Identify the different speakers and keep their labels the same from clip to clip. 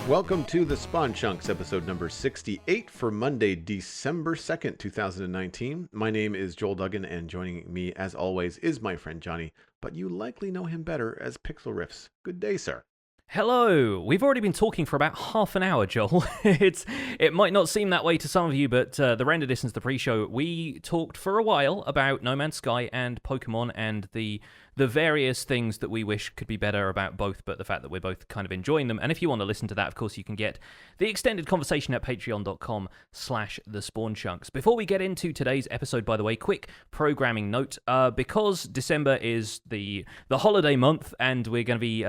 Speaker 1: Welcome to the Spawn Chunks, episode number 68 for Monday, December 2nd, 2019. My name is Joel Duggan, and joining me, as always, is my friend Jonny, but you likely know him better as Pixel Riffs. Good day, sir.
Speaker 2: Hello! We've already been talking for about half an hour, Joel. It might not seem that way to some of you, but the render distance, the pre-show, we talked for a while about No Man's Sky and Pokemon and the various things that we wish could be better about both, but the fact that we're both kind of enjoying them. And if you want to listen to that, of course, you can get the extended conversation at patreon.com/thespawnchunks. Before we get into today's episode, by the way, quick programming note. Because December is the holiday month and we're going to be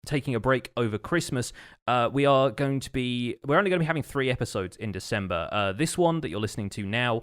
Speaker 2: taking a break over Christmas, we're only going to be having 3 episodes in December. This one that you're listening to now,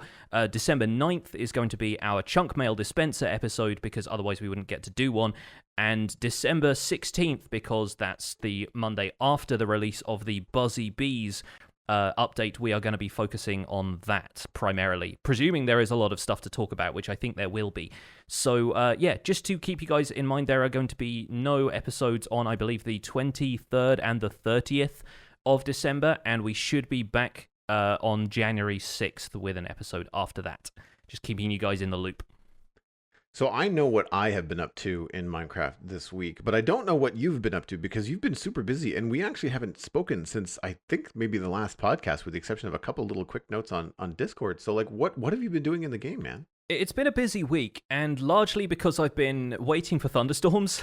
Speaker 2: December 9th, is going to be our Chunk Mail Dispenser episode, because otherwise we wouldn't get to do one. And December 16th, because that's the Monday after the release of the Buzzy Bees update, we are going to be focusing on that primarily, presuming there is a lot of stuff to talk about, which I think there will be. So just to keep you guys in mind, there are going to be no episodes on, I believe, the 23rd and the 30th of December, and we should be back on January 6th with an episode after that. Just keeping you guys in the loop.
Speaker 1: So I know what I have been up to in Minecraft this week, but I don't know what you've been up to, because you've been super busy, and we actually haven't spoken since I think maybe the last podcast, with the exception of a couple little quick notes on Discord. So like, what have you been doing in the game, man?
Speaker 2: It's been a busy week, and largely because I've been waiting for thunderstorms.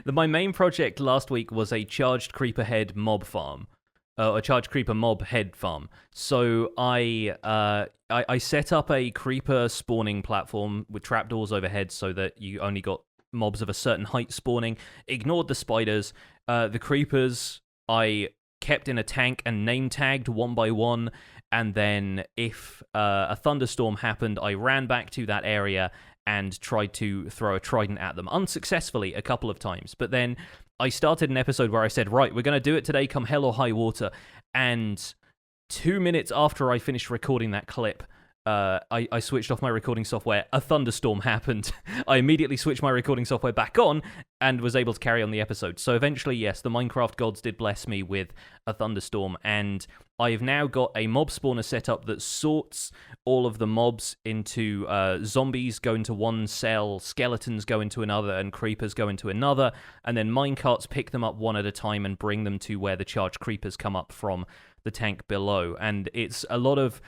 Speaker 2: My main project last week was a charged creeper head mob farm. A charged creeper mob head farm. So I set up a creeper spawning platform with trapdoors overhead so that you only got mobs of a certain height spawning. Ignored the spiders. The creepers I kept in a tank and name tagged one by one. And then if a thunderstorm happened, I ran back to that area and tried to throw a trident at them, unsuccessfully a couple of times. But then I started an episode where I said, right, we're going to do it today, come hell or high water. And 2 minutes after I finished recording that clip, I switched off my recording software. A thunderstorm happened. I immediately switched my recording software back on and was able to carry on the episode. So eventually, yes, the Minecraft gods did bless me with a thunderstorm, and I've now got a mob spawner set up that sorts all of the mobs into zombies go into one cell, skeletons go into another, and creepers go into another, and then minecarts pick them up one at a time and bring them to where the charged creepers come up from the tank below. And it's a lot of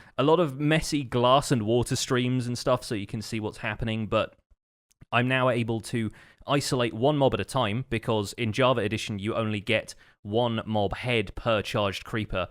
Speaker 2: messy glass and water streams and stuff, so you can see what's happening, but I'm now able to isolate one mob at a time, because in Java Edition you only get one mob head per charged creeper,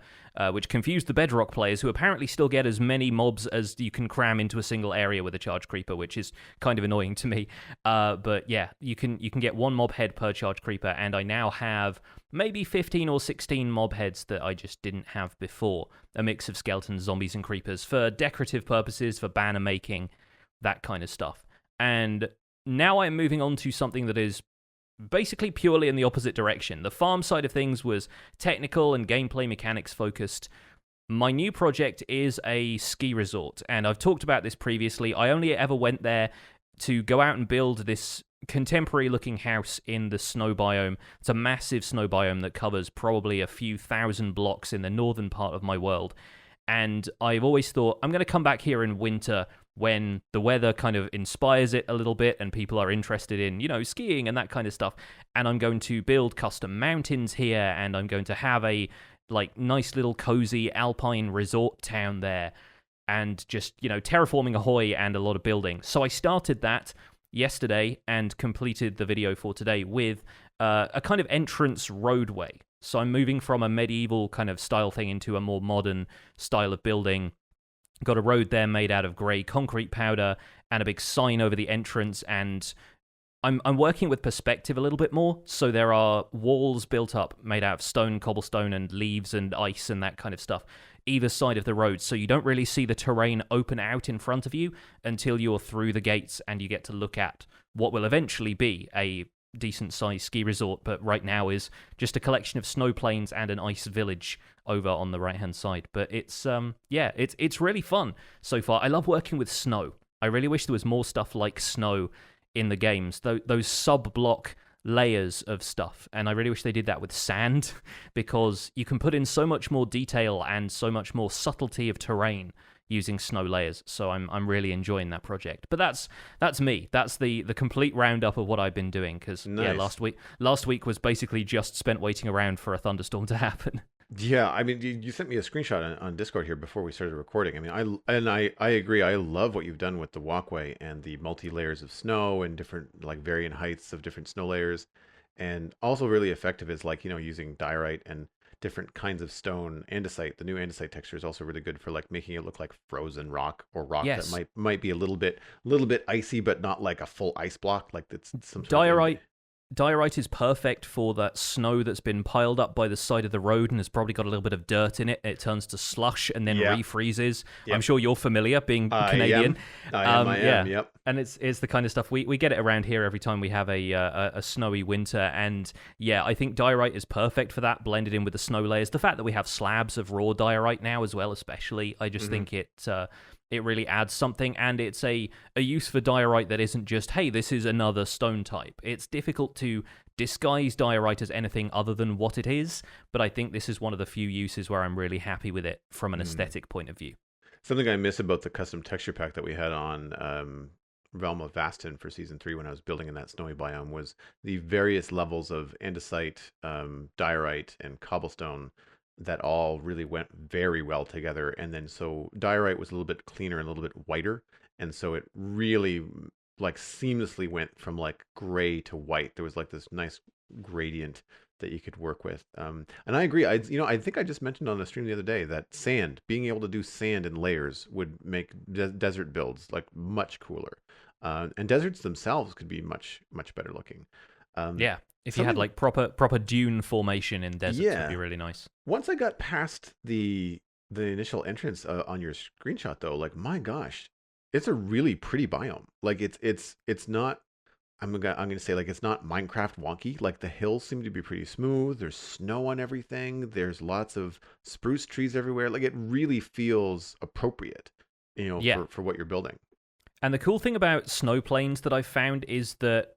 Speaker 2: which confused the Bedrock players, who apparently still get as many mobs as you can cram into a single area with a charged creeper, which is kind of annoying to me. But yeah, you can get one mob head per charged creeper, and I now have maybe 15 or 16 mob heads that I just didn't have before. A mix of skeletons, zombies, and creepers for decorative purposes, for banner making, that kind of stuff. And now I'm moving on to something that is basically purely in the opposite direction. The farm side of things was technical and gameplay mechanics focused. My new project is a ski resort, and I've talked about this previously. I only ever went there to go out and build this contemporary-looking house in the snow biome. It's a massive snow biome that covers probably a few thousand blocks in the northern part of my world. And I've always thought, I'm going to come back here in winter when the weather kind of inspires it a little bit and people are interested in, skiing and that kind of stuff. And I'm going to build custom mountains here, and I'm going to have a nice little cozy alpine resort town there, and just, terraforming ahoy and a lot of building. So I started that yesterday and completed the video for today with a kind of entrance roadway. So I'm moving from a medieval kind of style thing into a more modern style of building. Got a road there made out of grey concrete powder and a big sign over the entrance, and I'm working with perspective a little bit more. So there are walls built up made out of stone, cobblestone, and leaves and ice and that kind of stuff either side of the road, so you don't really see the terrain open out in front of you until you're through the gates and you get to look at what will eventually be a decent-sized ski resort, but right now is just a collection of snow plains and an ice village over on the right-hand side. But it's it's really fun so far. I love working with snow. I really wish there was more stuff like snow in the games. Those sub-block layers of stuff. And I really wish they did that with sand because you can put in so much more detail and so much more subtlety of terrain using snow layers. So I'm really enjoying that project. But that's me. That's the complete roundup of what I've been doing because
Speaker 1: Nice.
Speaker 2: last week was basically just spent waiting around for a thunderstorm to happen.
Speaker 1: Yeah, I mean, you sent me a screenshot on Discord here before we started recording. I mean, I agree. I love what you've done with the walkway and the multi layers of snow and different like varying heights of different snow layers, and also really effective is like using diorite and different kinds of stone. Andesite, the new andesite texture is also really good for like making it look like frozen rock or rock that
Speaker 2: Yes.
Speaker 1: might be a little bit icy, but not like a full ice block. Like it's some sort of
Speaker 2: Diorite is perfect for that snow that's been piled up by the side of the road and has probably got a little bit of dirt in it. It turns to slush and then refreezes.
Speaker 1: Yep.
Speaker 2: I'm sure you're familiar, being Canadian.
Speaker 1: I am.
Speaker 2: Yeah.
Speaker 1: Yep.
Speaker 2: And it's the kind of stuff we get it around here every time we have a snowy winter. And yeah, I think diorite is perfect for that, blended in with the snow layers. The fact that we have slabs of raw diorite now as well, especially, I just think it really adds something, and it's a use for diorite that isn't just, hey, this is another stone type. It's difficult to disguise diorite as anything other than what it is, but I think this is one of the few uses where I'm really happy with it from an aesthetic point of view.
Speaker 1: Something I miss about the custom texture pack that we had on Realm of Vastin for Season 3 when I was building in that snowy biome was the various levels of andesite, diorite, and cobblestone that all really went very well together. And then so diorite was a little bit cleaner and a little bit whiter, and so it really like seamlessly went from like gray to white. There was like this nice gradient that you could work with. And I agree. I think I just mentioned on the stream the other day that being able to do sand in layers would make desert builds like much cooler. And deserts themselves could be much better looking.
Speaker 2: Yeah. If you had like proper dune formation in deserts,
Speaker 1: Yeah.
Speaker 2: it'd be really nice.
Speaker 1: Once I got past the initial entrance on your screenshot, though, like my gosh, it's a really pretty biome. Like it's not. I'm gonna say like it's not Minecraft wonky. Like the hills seem to be pretty smooth. There's snow on everything. There's lots of spruce trees everywhere. Like it really feels appropriate, for what you're building.
Speaker 2: And the cool thing about snow plains that I've found is that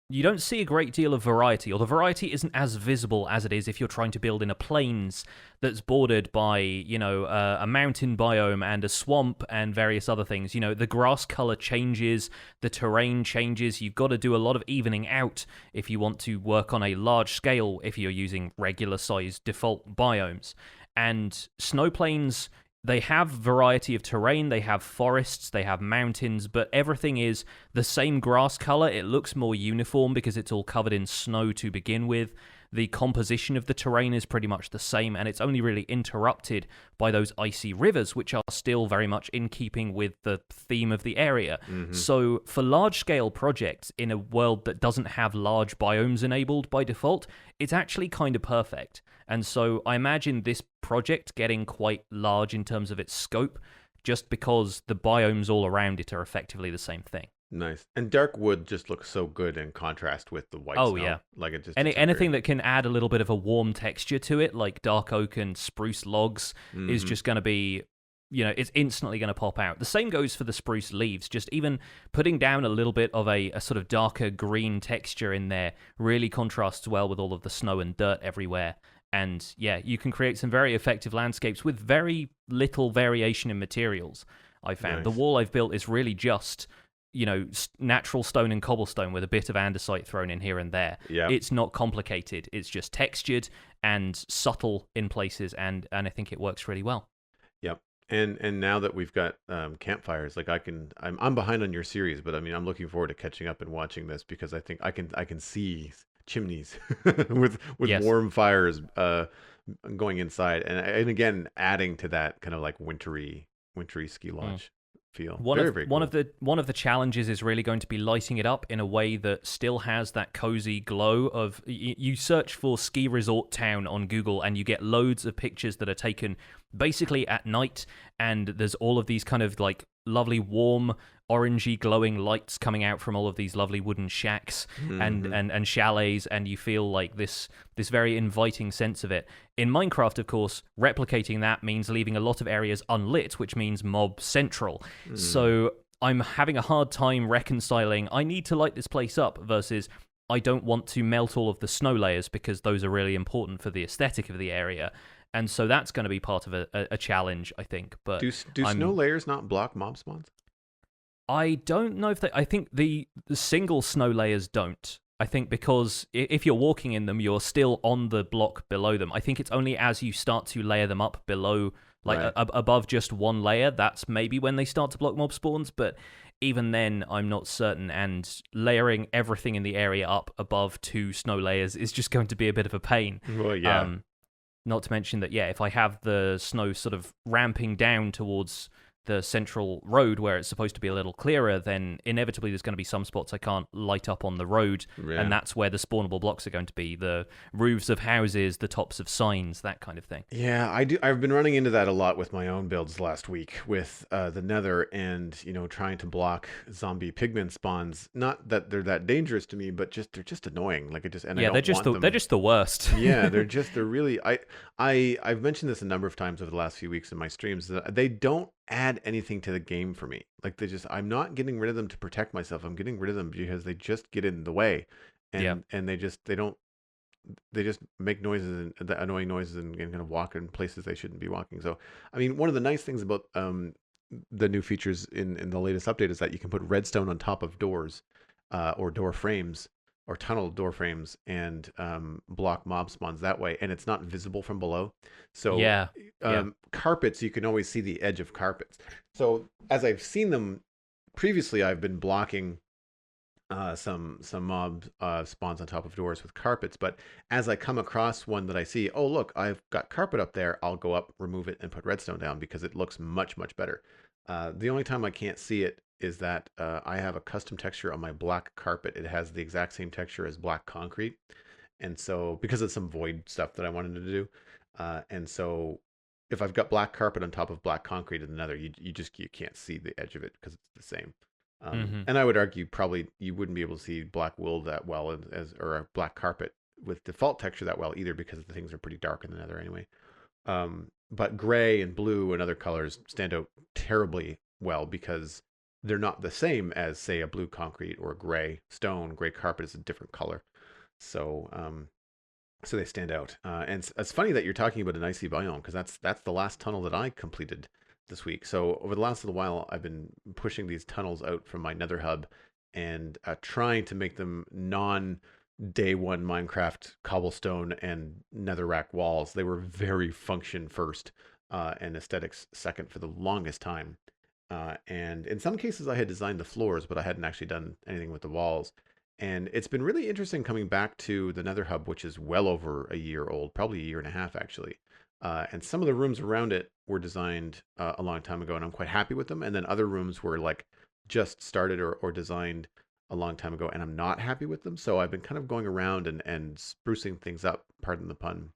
Speaker 2: you don't see a great deal of variety, or the variety isn't as visible as it is if you're trying to build in a plains that's bordered by, a mountain biome and a swamp and various other things. The grass color changes, the terrain changes. You've got to do a lot of evening out if you want to work on a large scale if you're using regular sized default biomes. And snow plains, they have variety of terrain, they have forests, they have mountains, but everything is the same grass color. It looks more uniform because it's all covered in snow to begin with. The composition of the terrain is pretty much the same, and it's only really interrupted by those icy rivers, which are still very much in keeping with the theme of the area.
Speaker 1: Mm-hmm.
Speaker 2: So for large-scale projects in a world that doesn't have large biomes enabled by default, it's actually kind of perfect. And so I imagine this project getting quite large in terms of its scope, just because the biomes all around it are effectively the same thing.
Speaker 1: Nice. And dark wood just looks so good in contrast with the white snow.
Speaker 2: Yeah.
Speaker 1: Like it just
Speaker 2: anything that can add a little bit of a warm texture to it, like dark oak and spruce logs, is just going to be, it's instantly going to pop out. The same goes for the spruce leaves. Just even putting down a little bit of a sort of darker green texture in there really contrasts well with all of the snow and dirt everywhere. And yeah, you can create some very effective landscapes with very little variation in materials, I found.
Speaker 1: Nice.
Speaker 2: The wall I've built is really just, natural stone and cobblestone with a bit of andesite thrown in here and there.
Speaker 1: Yeah.
Speaker 2: It's not complicated. It's just textured and subtle in places, and I think it works really well.
Speaker 1: Yep. And now that we've got campfires, like I'm behind on your series, but I mean I'm looking forward to catching up and watching this because I think I can see chimneys with
Speaker 2: Yes.
Speaker 1: warm fires going inside, and again adding to that kind of like wintry ski lodge feel.
Speaker 2: One
Speaker 1: Cool.
Speaker 2: of the challenges is really going to be lighting it up in a way that still has that cozy glow of you search for ski resort town on Google and you get loads of pictures that are taken basically at night, and there's all of these kind of like lovely warm orangey glowing lights coming out from all of these lovely wooden shacks and chalets, and you feel like this very inviting sense of it. In Minecraft, of course, replicating that means leaving a lot of areas unlit, which means mob central. So I'm having a hard time reconciling I need to light this place up versus I don't want to melt all of the snow layers because those are really important for the aesthetic of the area. And so that's going to be part of a challenge, I think. But
Speaker 1: Do snow
Speaker 2: I'm
Speaker 1: layers not block mob spawns?
Speaker 2: I don't know if they. I think the single snow layers don't. I think because if you're walking in them, you're still on the block below them. I think it's only as you start to layer them up below, like
Speaker 1: Right.
Speaker 2: above just one layer, that's maybe when they start to block mob spawns. But even then, I'm not certain. And layering everything in the area up above 2 snow layers is just going to be a bit of a pain.
Speaker 1: Well, yeah.
Speaker 2: Not to mention that, yeah, if I have the snow sort of ramping down towards the central road where it's supposed to be a little clearer, then inevitably there's going to be some spots I can't light up on the road,
Speaker 1: Yeah.
Speaker 2: and that's where the spawnable blocks are going to be: the roofs of houses, the tops of signs, that kind of thing.
Speaker 1: Yeah, I do. I've been running into that a lot with my own builds last week with the Nether, and trying to block zombie pigman spawns. Not that they're that dangerous to me, but they're just annoying. Like I
Speaker 2: Yeah,
Speaker 1: don't want them.
Speaker 2: they're just the worst.
Speaker 1: Yeah, they're really. I've mentioned this a number of times over the last few weeks in my streams that they don't add anything to the game for me. Like I'm not getting rid of them to protect myself. I'm getting rid of them because they just get in the way,
Speaker 2: Yeah.
Speaker 1: and they just make noises and the annoying noises and kind of walk in places they shouldn't be walking. So, I mean, one of the nice things about the new features in the latest update is that you can put redstone on top of doors or door frames or tunnel door frames and block mob spawns that way, and it's not visible from below. So,
Speaker 2: Yeah.
Speaker 1: carpets, you can always see the edge of carpets. So, as I've seen them previously, I've been blocking some mob spawns on top of doors with carpets. But as I come across one that I see, oh look, I've got carpet up there, I'll go up, remove it, and put redstone down because it looks much better. The only time I can't see it is that I have a custom texture on my black carpet. It has the exact same texture as black concrete, and so because of some void stuff that I wanted to do, and so if I've got black carpet on top of black concrete in the Nether, you can't see the edge of it because it's the same. And I would argue probably you wouldn't be able to see black wool that well or a black carpet with default texture that well either because the things are pretty dark in the Nether anyway. But gray and blue and other colors stand out terribly well because they're not the same as, say, a blue concrete or a gray stone. Gray carpet is a different color, so so they stand out. And it's funny that you're talking about an icy biome because that's the last tunnel that I completed this week. So over the last little while, I've been pushing these tunnels out from my Nether hub and trying to make them day one Minecraft cobblestone and netherrack walls. They were very function first and aesthetics second for the longest time. And in some cases, I had designed the floors, but I hadn't actually done anything with the walls. And it's been really interesting coming back to the Nether hub, which is well over a year old, probably a year and a half actually. And some of the rooms around it were designed a long time ago, and I'm quite happy with them. And then other rooms were like just started or designed a long time ago, and I'm not happy with them. So I've been kind of going around and sprucing things up, pardon the pun.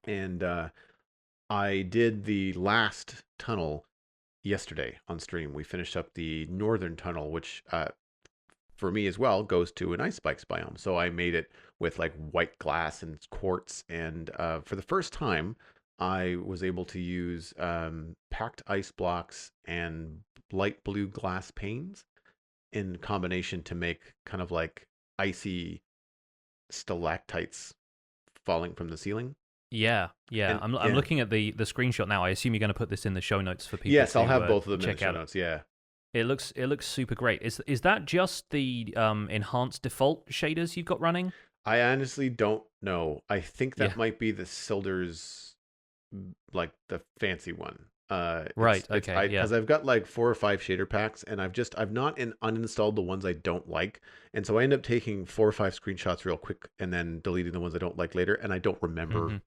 Speaker 1: And I did the last tunnel yesterday on stream. We finished up the northern tunnel, which for me as well goes to an ice spikes biome. So I made it with like white glass and quartz, and for the first time I was able to use packed ice blocks and light blue glass panes in combination to make kind of like icy stalactites falling from the ceiling.
Speaker 2: Yeah.
Speaker 1: And
Speaker 2: I'm looking at the screenshot now. I assume you're going to put this in the show notes for people.
Speaker 1: Yes,
Speaker 2: to,
Speaker 1: I'll have both of them in
Speaker 2: check
Speaker 1: the show
Speaker 2: out.
Speaker 1: notes. Yeah.
Speaker 2: It looks super great. Is that just the enhanced default shaders you've got running?
Speaker 1: I honestly don't know. I think that
Speaker 2: Yeah.
Speaker 1: might be the Silder's, like the fancy one.
Speaker 2: Right. Okay. Yeah.
Speaker 1: Because I've got like 4 or 5 shader packs, and I've not uninstalled the ones I don't like, and so I end up taking 4 or 5 screenshots real quick and then deleting the ones I don't like later, and I don't remember.
Speaker 2: Mhm.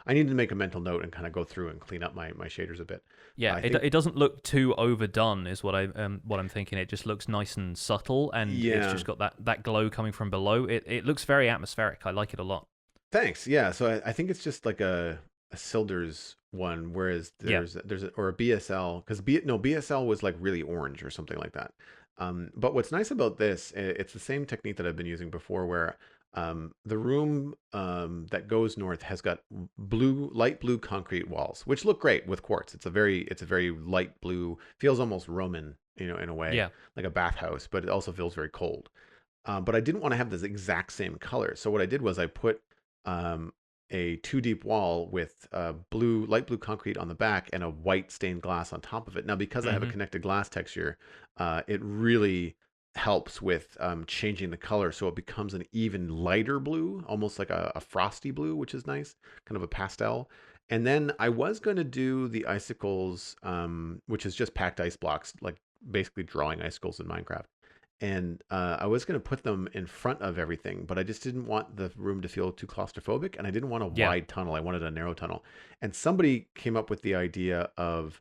Speaker 1: I need to make a mental note and kind of go through and clean up my shaders a bit.
Speaker 2: Yeah, it doesn't look too overdone, is what I'm thinking. It just looks nice and subtle, and it's just got that glow coming from below. It looks very atmospheric. I like it a lot.
Speaker 1: Thanks. Yeah. So I think it's just like a Silder's one, whereas there's or a BSL, because BSL was like really orange or something like that. But what's nice about this, it's the same technique that I've been using before, where the room that goes north has got light blue concrete walls, which look great with quartz. It's a very light blue, feels almost Roman, in a way,
Speaker 2: Yeah.
Speaker 1: like a bathhouse, but it also feels very cold. but I didn't want to have this exact same color. So what I did was I put um, a 2 deep wall with light blue concrete on the back and a white stained glass on top of it. Now, because I have a
Speaker 2: Hmm.
Speaker 1: connected glass texture, it really helps with changing the color so it becomes an even lighter blue, almost like a frosty blue, which is nice, kind of a pastel. And then I was going to do the icicles, which is just packed ice blocks, like basically drawing icicles in Minecraft. And I was going to put them in front of everything, but I just didn't want the room to feel too claustrophobic, and I didn't want a
Speaker 2: Yeah.
Speaker 1: wide tunnel. I wanted a narrow tunnel. And somebody came up with the idea of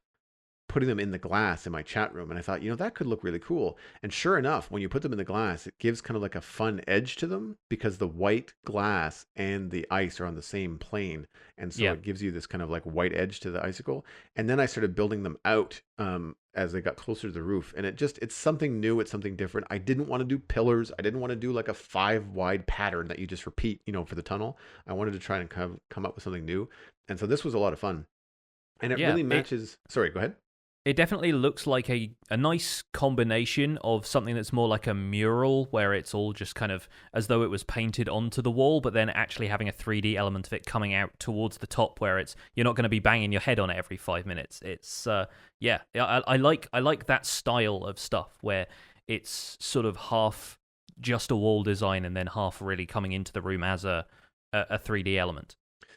Speaker 1: putting them in the glass in my chat room. And I thought, that could look really cool. And sure enough, when you put them in the glass, it gives kind of like a fun edge to them because the white glass and the ice are on the same plane. And so
Speaker 2: Yeah.
Speaker 1: it gives you this kind of like white edge to the icicle. And then I started building them out as they got closer to the roof. And it's something new. It's something different. I didn't want to do pillars. I didn't want to do like a 5 wide pattern that you just repeat, for the tunnel. I wanted to try and come up with something new. And so this was a lot of fun. And it
Speaker 2: Yeah.
Speaker 1: really matches. Sorry, go ahead.
Speaker 2: It definitely looks like a nice combination of something that's more like a mural, where it's all just kind of as though it was painted onto the wall, but then actually having a 3D element of it coming out towards the top, where you're not going to be banging your head on it every 5 minutes. It's yeah, I like that style of stuff where it's sort of half just a wall design and then half really coming into the room as a 3D element.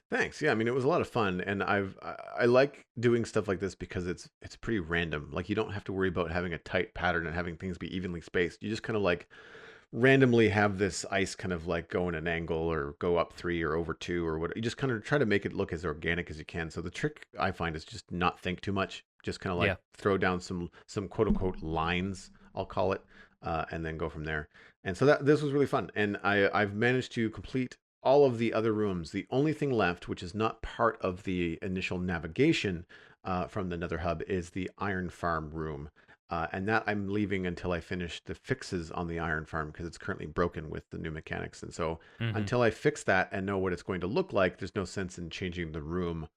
Speaker 1: Thanks. Yeah, I mean, it was a lot of fun, and I like doing stuff like this because it's pretty random. Like you don't have to worry about having a tight pattern and having things be evenly spaced. You just kind of like randomly have this ice kind of like go in an angle or go up 3 or over 2 or what. You just kind of try to make it look as organic as you can. So the trick I find is just not think too much. Just kind of like
Speaker 2: Yeah.
Speaker 1: throw down some quote unquote lines, I'll call it, and then go from there. And so that this was really fun, and I've managed to complete all of the other rooms. The only thing left, which is not part of the initial navigation from the Nether hub, is the Iron Farm room. And that I'm leaving until I finish the fixes on the Iron Farm because it's currently broken with the new mechanics. And so
Speaker 2: Hmm.
Speaker 1: until I fix that and know what it's going to look like, there's no sense in changing the room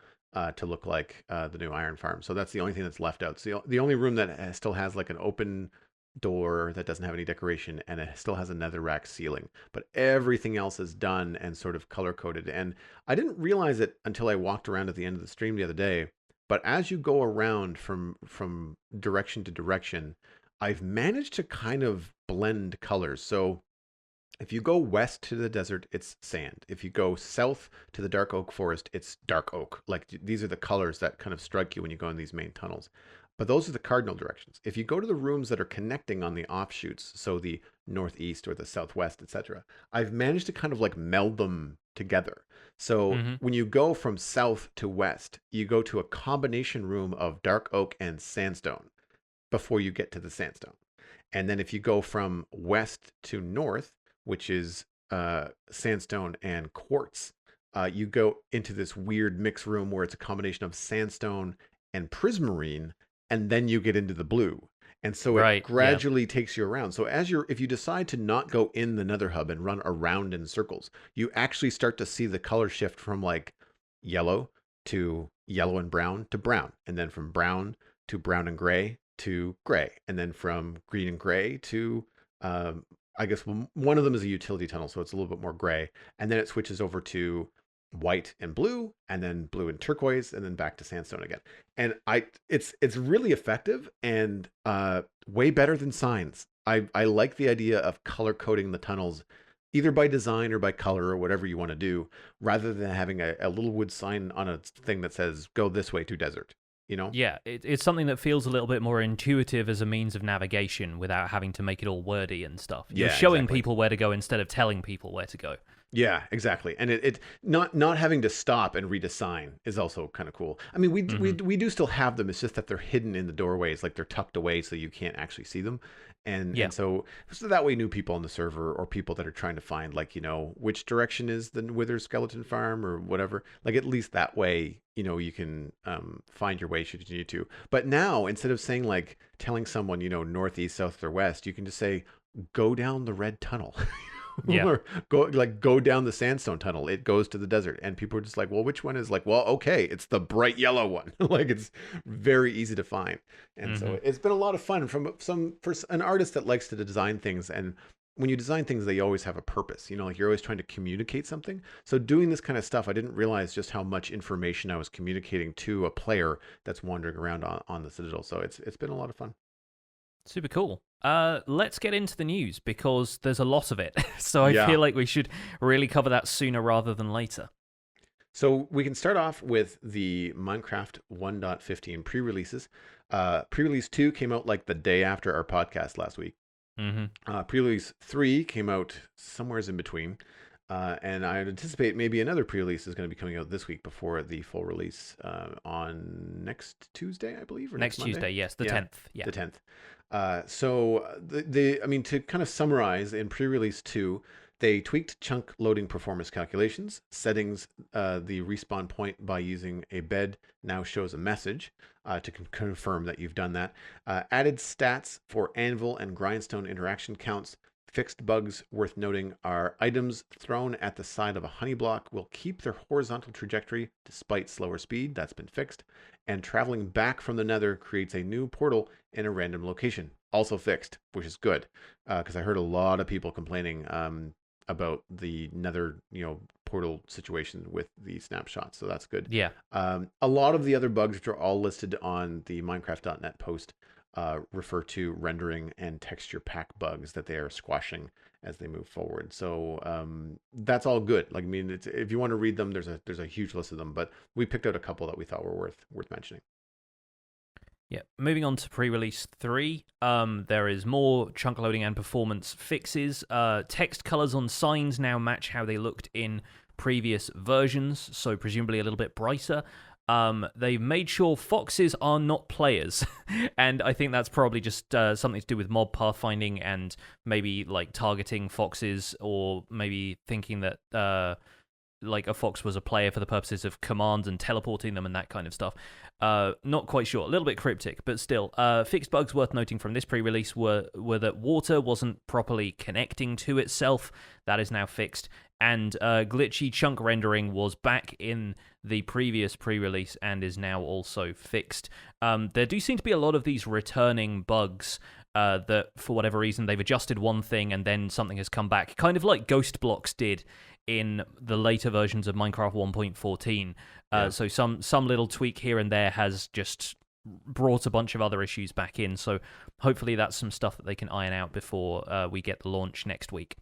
Speaker 1: to look like the new Iron Farm. So that's the only thing that's left out. So the only room that still has like an open door that doesn't have any decoration and it still has a netherrack ceiling, but everything else is done and sort of color coded. And I didn't realize it until I walked around at the end of the stream the other day, but as you go around from direction to direction, I've managed to kind of blend colors. So if you go west to the desert, it's sand. If you go south to the dark oak forest, it's dark oak. Like these are the colors that kind of strike you when you go in these main tunnels. But those are the cardinal directions. If you go to the rooms that are connecting on the offshoots, so the northeast or the southwest, etc., I've managed to kind of like meld them together. So
Speaker 2: Hmm.
Speaker 1: when you go from south to west, you go to a combination room of dark oak and sandstone before you get to the sandstone. And then if you go from west to north, which is sandstone and quartz, you go into this weird mixed room where it's a combination of sandstone and prismarine, and then you get into the blue. And so it
Speaker 2: Right. Yeah.
Speaker 1: gradually takes you around. So if you decide to not go in the Nether hub and run around in circles, you actually start to see the color shift from like yellow to yellow and brown, and then from brown to brown and gray, and then from green and gray to I guess one of them is a utility tunnel, so it's a little bit more gray, and then it switches over to white and blue, and then blue and turquoise, and then back to sandstone again. And it's really effective and way better than signs. I like the idea of color coding the tunnels, either by design or by color or whatever you want to do, rather than having a little wood sign on a thing that says "Go this way to desert." You know?
Speaker 2: Yeah, it's something that feels a little bit more intuitive as a means of navigation without having to make it all wordy and stuff. You're
Speaker 1: Yeah,
Speaker 2: showing
Speaker 1: exactly.
Speaker 2: people where to go instead of telling people where to go.
Speaker 1: Yeah, exactly. And it not having to stop and read a sign is also kind of cool. I mean,
Speaker 2: Hmm.
Speaker 1: we do still have them. It's just that they're hidden in the doorways, like they're tucked away so you can't actually see them.
Speaker 2: Yeah.
Speaker 1: And so that way new people on the server or people that are trying to find like, which direction is the Wither skeleton farm or whatever, like at least that way, you can find your way should you need to. But now instead of saying like telling someone, northeast, south or west, you can just say go down the red tunnel.
Speaker 2: Yeah.
Speaker 1: Or go down the sandstone tunnel. It goes to the desert, and people are just like, well, which one is like, well, okay, it's the bright yellow one. Like it's very easy to find, and
Speaker 2: Hmm.
Speaker 1: so it's been a lot of fun for an artist that likes to design things and when you design things, they always have a purpose. Like you're always trying to communicate something. So doing this kind of stuff, I didn't realize just how much information I was communicating to a player that's wandering around on the Citadel. So it's been a lot of fun.
Speaker 2: Super cool. Let's get into the news because there's a lot of it. So I
Speaker 1: Yeah.
Speaker 2: feel like we should really cover that sooner rather than later.
Speaker 1: So we can start off with the Minecraft 1.15 pre-releases. Pre-release 2 came out like the day after our podcast last week. Pre-release 3 came out somewhere in between. And I anticipate maybe another pre-release is going to be coming out this week before the full release on next Tuesday, I believe, or next
Speaker 2: Tuesday, yes, the 10th. Yeah,
Speaker 1: the 10th. So I mean, to kind of summarize, in pre-release 2, they tweaked chunk loading performance calculations. Settings, the respawn point by using a bed now shows a message to confirm that you've done that. Added stats for anvil and grindstone interaction counts. Fixed bugs worth noting are items thrown at the side of a honey block will keep their horizontal trajectory despite slower speed. That's been fixed. And traveling back from the Nether creates a new portal in a random location. Also fixed, which is good, because I heard a lot of people complaining about the Nether, portal situation with the snapshots. So that's good.
Speaker 2: Yeah.
Speaker 1: A lot of the other bugs, which are all listed on the Minecraft.net post, refer to rendering and texture pack bugs that they are squashing as they move forward. So that's all good. Like, I mean, if you want to read them, there's a huge list of them, but we picked out a couple that we thought were worth mentioning.
Speaker 2: Yeah, moving on to pre-release 3, there is more chunk loading and performance fixes. Text colors on signs now match how they looked in previous versions, so presumably a little bit brighter. They've made sure foxes are not players, and I think that's probably just something to do with mob pathfinding and maybe like targeting foxes, or maybe thinking that like a fox was a player for the purposes of commands and teleporting them and that kind of stuff. Not quite sure. A little bit cryptic, but still. Fixed bugs worth noting from this pre-release were that water wasn't properly connecting to itself. That is now fixed. And glitchy chunk rendering was back in the previous pre-release and is now also fixed. There do seem to be a lot of these returning bugs that, for whatever reason, they've adjusted one thing and then something has come back. Kind of like ghost blocks did in the later versions of Minecraft 1.14. So some little tweak here and there has just brought a bunch of other issues back in. So hopefully that's some stuff that they can iron out before we get the launch next week.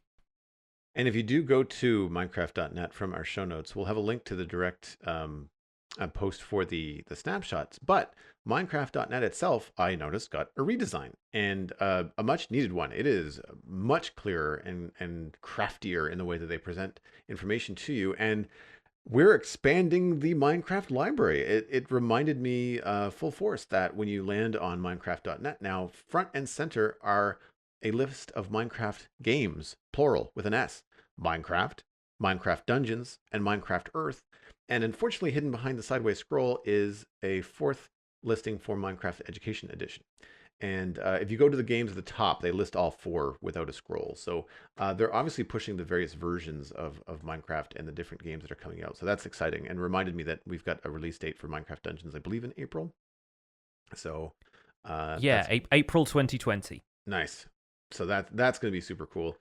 Speaker 1: And if you do go to Minecraft.net from our show notes, we'll have a link to the direct post for the snapshots. But Minecraft.net itself, I noticed, got a redesign, and a much needed one. It is much clearer and craftier in the way that they present information to you. And we're expanding the Minecraft library. It reminded me full force that when you land on Minecraft.net now, front and center are a list of Minecraft games, plural, with an S. Minecraft, Minecraft Dungeons, and Minecraft Earth. And unfortunately, hidden behind the sideways scroll is a fourth listing for Minecraft Education Edition. And if you go to the games at the top, they list all four without a scroll. So they're obviously pushing the various versions of Minecraft and the different games that are coming out. So that's exciting, and reminded me that we've got a release date for Minecraft Dungeons, I believe, in April. So
Speaker 2: April 2020.
Speaker 1: Nice. So that's going to be super cool.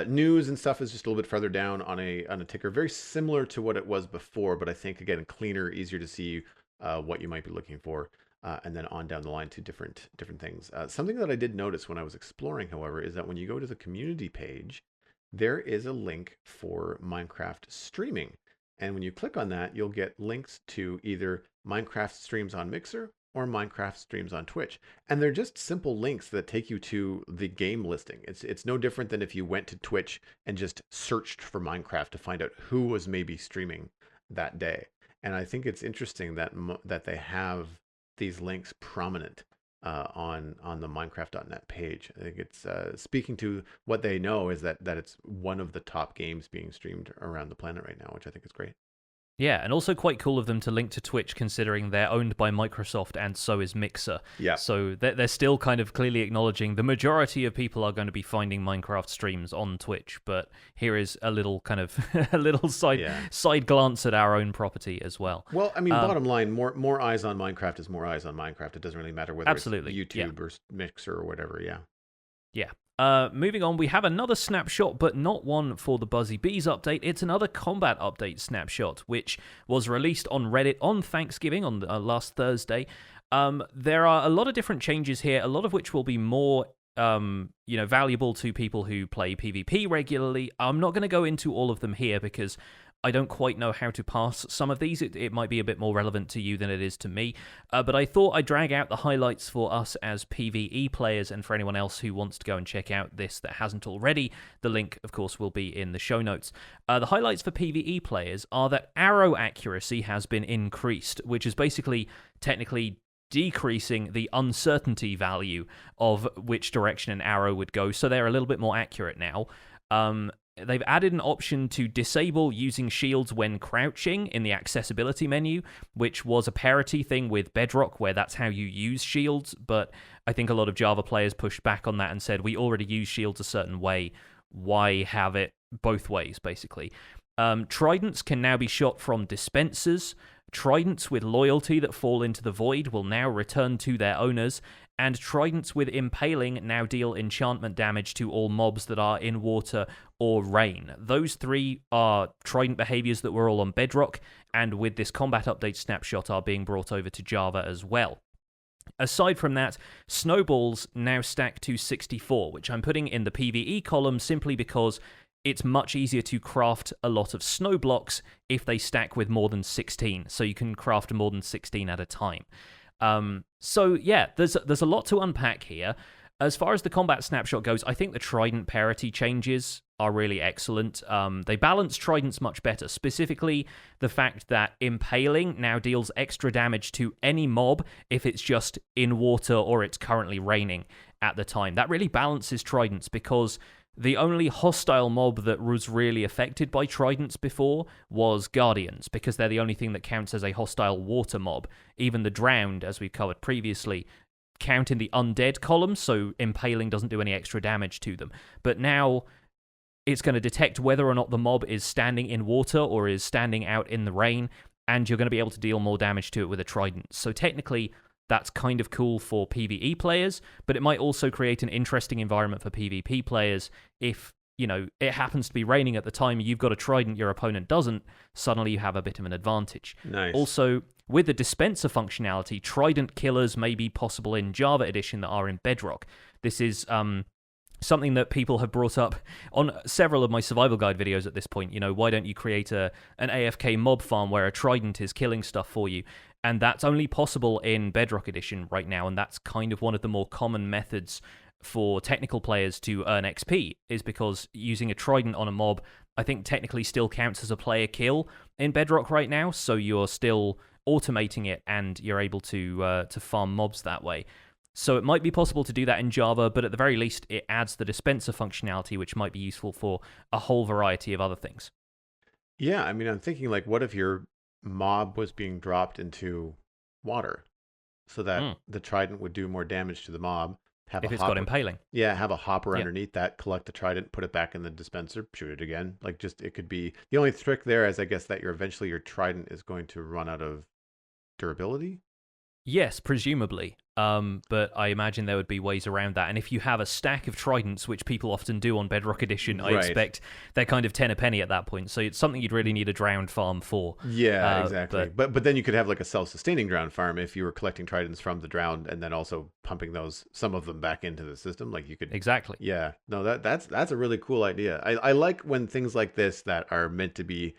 Speaker 1: News and stuff is just a little bit further down on a ticker, very similar to what it was before, but I think again cleaner, easier to see what you might be looking for, and then on down the line to different things. Something that I did notice when I was exploring, however, is that when you go to the community page, there is a link for Minecraft streaming, and when you click on that, you'll get links to either Minecraft streams on Mixer or Minecraft streams on Twitch. And they're just simple links that take you to the game listing. It's no different than if you went to Twitch and just searched for Minecraft to find out who was maybe streaming that day. And I think it's interesting that they have these links prominent on the Minecraft.net page. I think it's speaking to what they know is that it's one of the top games being streamed around the planet right now, which I think is great.
Speaker 2: Yeah, and also quite cool of them to link to Twitch, considering they're owned by Microsoft and so is Mixer.
Speaker 1: Yeah.
Speaker 2: So they're still kind of clearly acknowledging the majority of people are going to be finding Minecraft streams on Twitch, but here is a little kind of side glance at our own property as well.
Speaker 1: Well, I mean, bottom line, more eyes on Minecraft is more eyes on Minecraft. It doesn't really matter whether
Speaker 2: absolutely.
Speaker 1: it's YouTube or Mixer or whatever. Yeah.
Speaker 2: Yeah. Moving on, we have another snapshot, but not one for the Buzzy Bees update. It's another combat update snapshot, which was released on Reddit on Thanksgiving, on last Thursday. There are a lot of different changes here, a lot of which will be more valuable to people who play PvP regularly. I'm not going to go into all of them here because I don't quite know how to pass some of these. It might be a bit more relevant to you than it is to me. But I thought I'd drag out the highlights for us as PvE players and for anyone else who wants to go and check out this that hasn't already. The link, of course, will be in the show notes. The highlights for PvE players are that arrow accuracy has been increased, which is basically technically decreasing the uncertainty value of which direction an arrow would go, so they're a little bit more accurate now. They've added an option to disable using shields when crouching in the accessibility menu, which was a parity thing with Bedrock, where that's how you use shields, but I think a lot of Java players pushed back on that and said, we already use shields a certain way, why have it both ways, basically. Tridents can now be shot from dispensers. Tridents with loyalty that fall into the void will now return to their owners, and tridents with impaling now deal enchantment damage to all mobs that are in water or rain. Those three are trident behaviors that were all on Bedrock, and with this combat update snapshot are being brought over to Java as well. Aside from that, snowballs now stack to 64, which I'm putting in the PvE column simply because it's much easier to craft a lot of snow blocks if they stack with more than 16, so you can craft more than 16 at a time. So yeah, there's a lot to unpack here. As far as the combat snapshot goes, I think the trident parity changes are really excellent. They balance tridents much better, specifically the fact that impaling now deals extra damage to any mob if it's just in water or it's currently raining at the time. That really balances tridents because the only hostile mob that was really affected by tridents before was guardians, because they're the only thing that counts as a hostile water mob. Even the drowned, as we've covered previously, count in the undead column, so impaling doesn't do any extra damage to them. But now it's going to detect whether or not the mob is standing in water or is standing out in the rain, and you're going to be able to deal more damage to it with a trident. So technically, that's kind of cool for PvE players, but it might also create an interesting environment for PvP players if, it happens to be raining at the time, you've got a trident, your opponent doesn't, suddenly you have a bit of an advantage.
Speaker 1: Nice.
Speaker 2: Also, with the dispenser functionality, trident killers may be possible in Java Edition that are in Bedrock. This is something that people have brought up on several of my survival guide videos at this point. Why don't you create an AFK mob farm where a trident is killing stuff for you? And that's only possible in Bedrock Edition right now, and that's kind of one of the more common methods for technical players to earn XP, is because using a trident on a mob, I think technically still counts as a player kill in Bedrock right now, so you're still automating it and you're able to farm mobs that way. So it might be possible to do that in Java, but at the very least, it adds the dispenser functionality, which might be useful for a whole variety of other things.
Speaker 1: Yeah, I mean, I'm thinking, like, what if your mob was being dropped into water so that the trident would do more damage to the mob?
Speaker 2: If it's got impaling.
Speaker 1: Yeah, have a hopper underneath that, collect the trident, put it back in the dispenser, shoot it again. Like, just, it could be... The only trick there is, I guess, that eventually your trident is going to run out of durability?
Speaker 2: Yes, presumably. But I imagine there would be ways around that. And if you have a stack of tridents, which people often do on Bedrock Edition, I expect they're kind of 10 a penny at that point. So it's something you'd really need a drowned farm for.
Speaker 1: Yeah, exactly. But then you could have like a self-sustaining drowned farm if you were collecting tridents from the drowned and then also pumping some of them back into the system. Like you could...
Speaker 2: Exactly.
Speaker 1: Yeah. No, that's a really cool idea. I like when things like this that are meant to be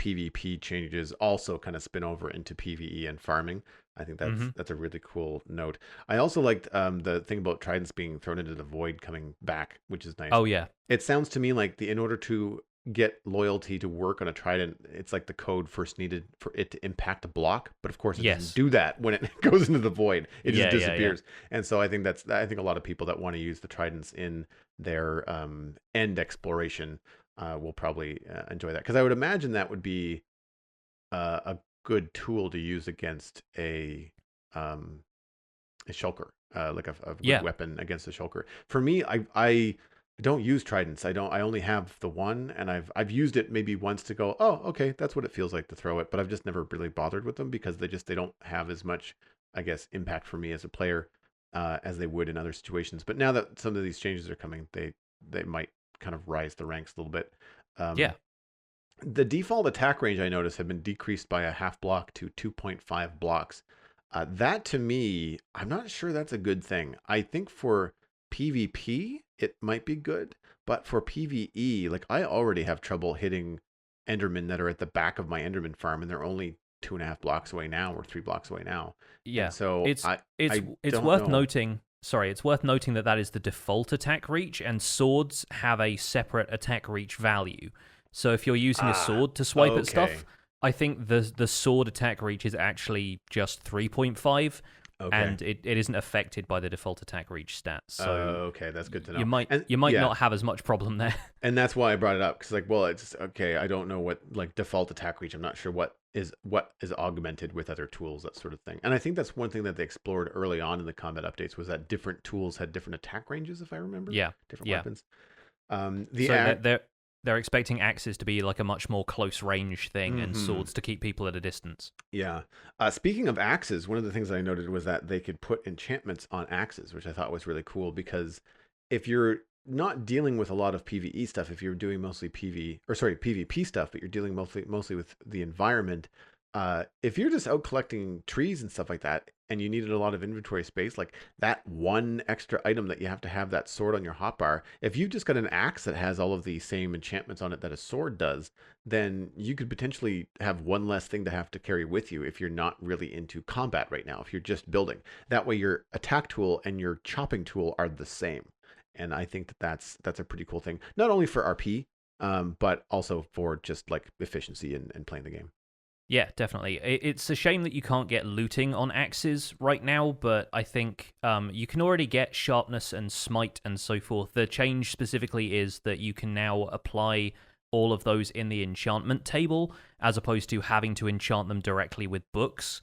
Speaker 1: PvP changes also kind of spin over into PvE and farming. I think that's a really cool note. I also liked the thing about tridents being thrown into the void coming back, which is nice.
Speaker 2: Oh, yeah.
Speaker 1: It sounds to me like in order to get loyalty to work on a trident, it's like the code first needed for it to impact a block. But of course, it doesn't do that when it goes into the void. It just disappears. Yeah. And so I think a lot of people that want to use the tridents in their end exploration will probably enjoy that. Because I would imagine that would be a good tool to use against a shulker, like a good weapon against a shulker. For me, I don't use tridents. I only have the one, and I've used it maybe once to go, oh, okay, that's what it feels like to throw it. But I've just never really bothered with them because they don't have as much, I guess, impact for me as a player. as they would in other situations. But now that some of these changes are coming, they might kind of rise the ranks a little bit.
Speaker 2: Yeah.
Speaker 1: The default attack range, I noticed, had been decreased by a half block to 2.5 blocks. That to me, I'm not sure that's a good thing. I think for PvP, it might be good, but for PvE, like I already have trouble hitting Endermen that are at the back of my Enderman farm, and they're only 2.5 blocks away now, or 3 blocks away now.
Speaker 2: Yeah.
Speaker 1: And so
Speaker 2: It's
Speaker 1: I
Speaker 2: it's
Speaker 1: don't
Speaker 2: worth
Speaker 1: know.
Speaker 2: noting. Sorry, it's worth noting that is the default attack reach, and swords have a separate attack reach value. So if you're using a sword to swipe at stuff,
Speaker 1: Okay.
Speaker 2: I think the sword attack reach is actually just 3.5,
Speaker 1: Okay.
Speaker 2: and it isn't affected by the default attack reach stats. So
Speaker 1: Okay, that's good to know.
Speaker 2: you might
Speaker 1: And
Speaker 2: you might
Speaker 1: yeah,
Speaker 2: not have as much problem there.
Speaker 1: and that's why I brought it up, because like, well, it's okay. I don't know what like default attack reach. I'm not sure what is augmented with other tools, that sort of thing. And I think that's one thing that they explored early on in the combat updates, was that different tools had different attack ranges, if I remember.
Speaker 2: Yeah,
Speaker 1: Different
Speaker 2: yeah.
Speaker 1: weapons.
Speaker 2: So
Speaker 1: The
Speaker 2: they're expecting axes to be like a much more close range thing, and
Speaker 1: Mhm.
Speaker 2: swords to keep people at a distance.
Speaker 1: Yeah. Speaking of axes, one of the things I noted was that they could put enchantments on axes, which I thought was really cool, because if you're not dealing with a lot of PvE stuff, if you're doing mostly PvP stuff, but you're dealing mostly with the environment, if you're just out collecting trees and stuff like that, and you needed a lot of inventory space, like that one extra item that you have to have, that sword on your hotbar, if you've just got an axe that has all of the same enchantments on it that a sword does, then you could potentially have one less thing to have to carry with you if you're not really into combat right now, if you're just building. That way your attack tool and your chopping tool are the same. And I think that that's a pretty cool thing, not only for RP, but also for just like efficiency and playing the game.
Speaker 2: Yeah, definitely. It's a shame that you can't get looting on axes right now, but I think you can already get sharpness and smite and so forth. The change specifically is that you can now apply all of those in the enchantment table, as opposed to having to enchant them directly with books.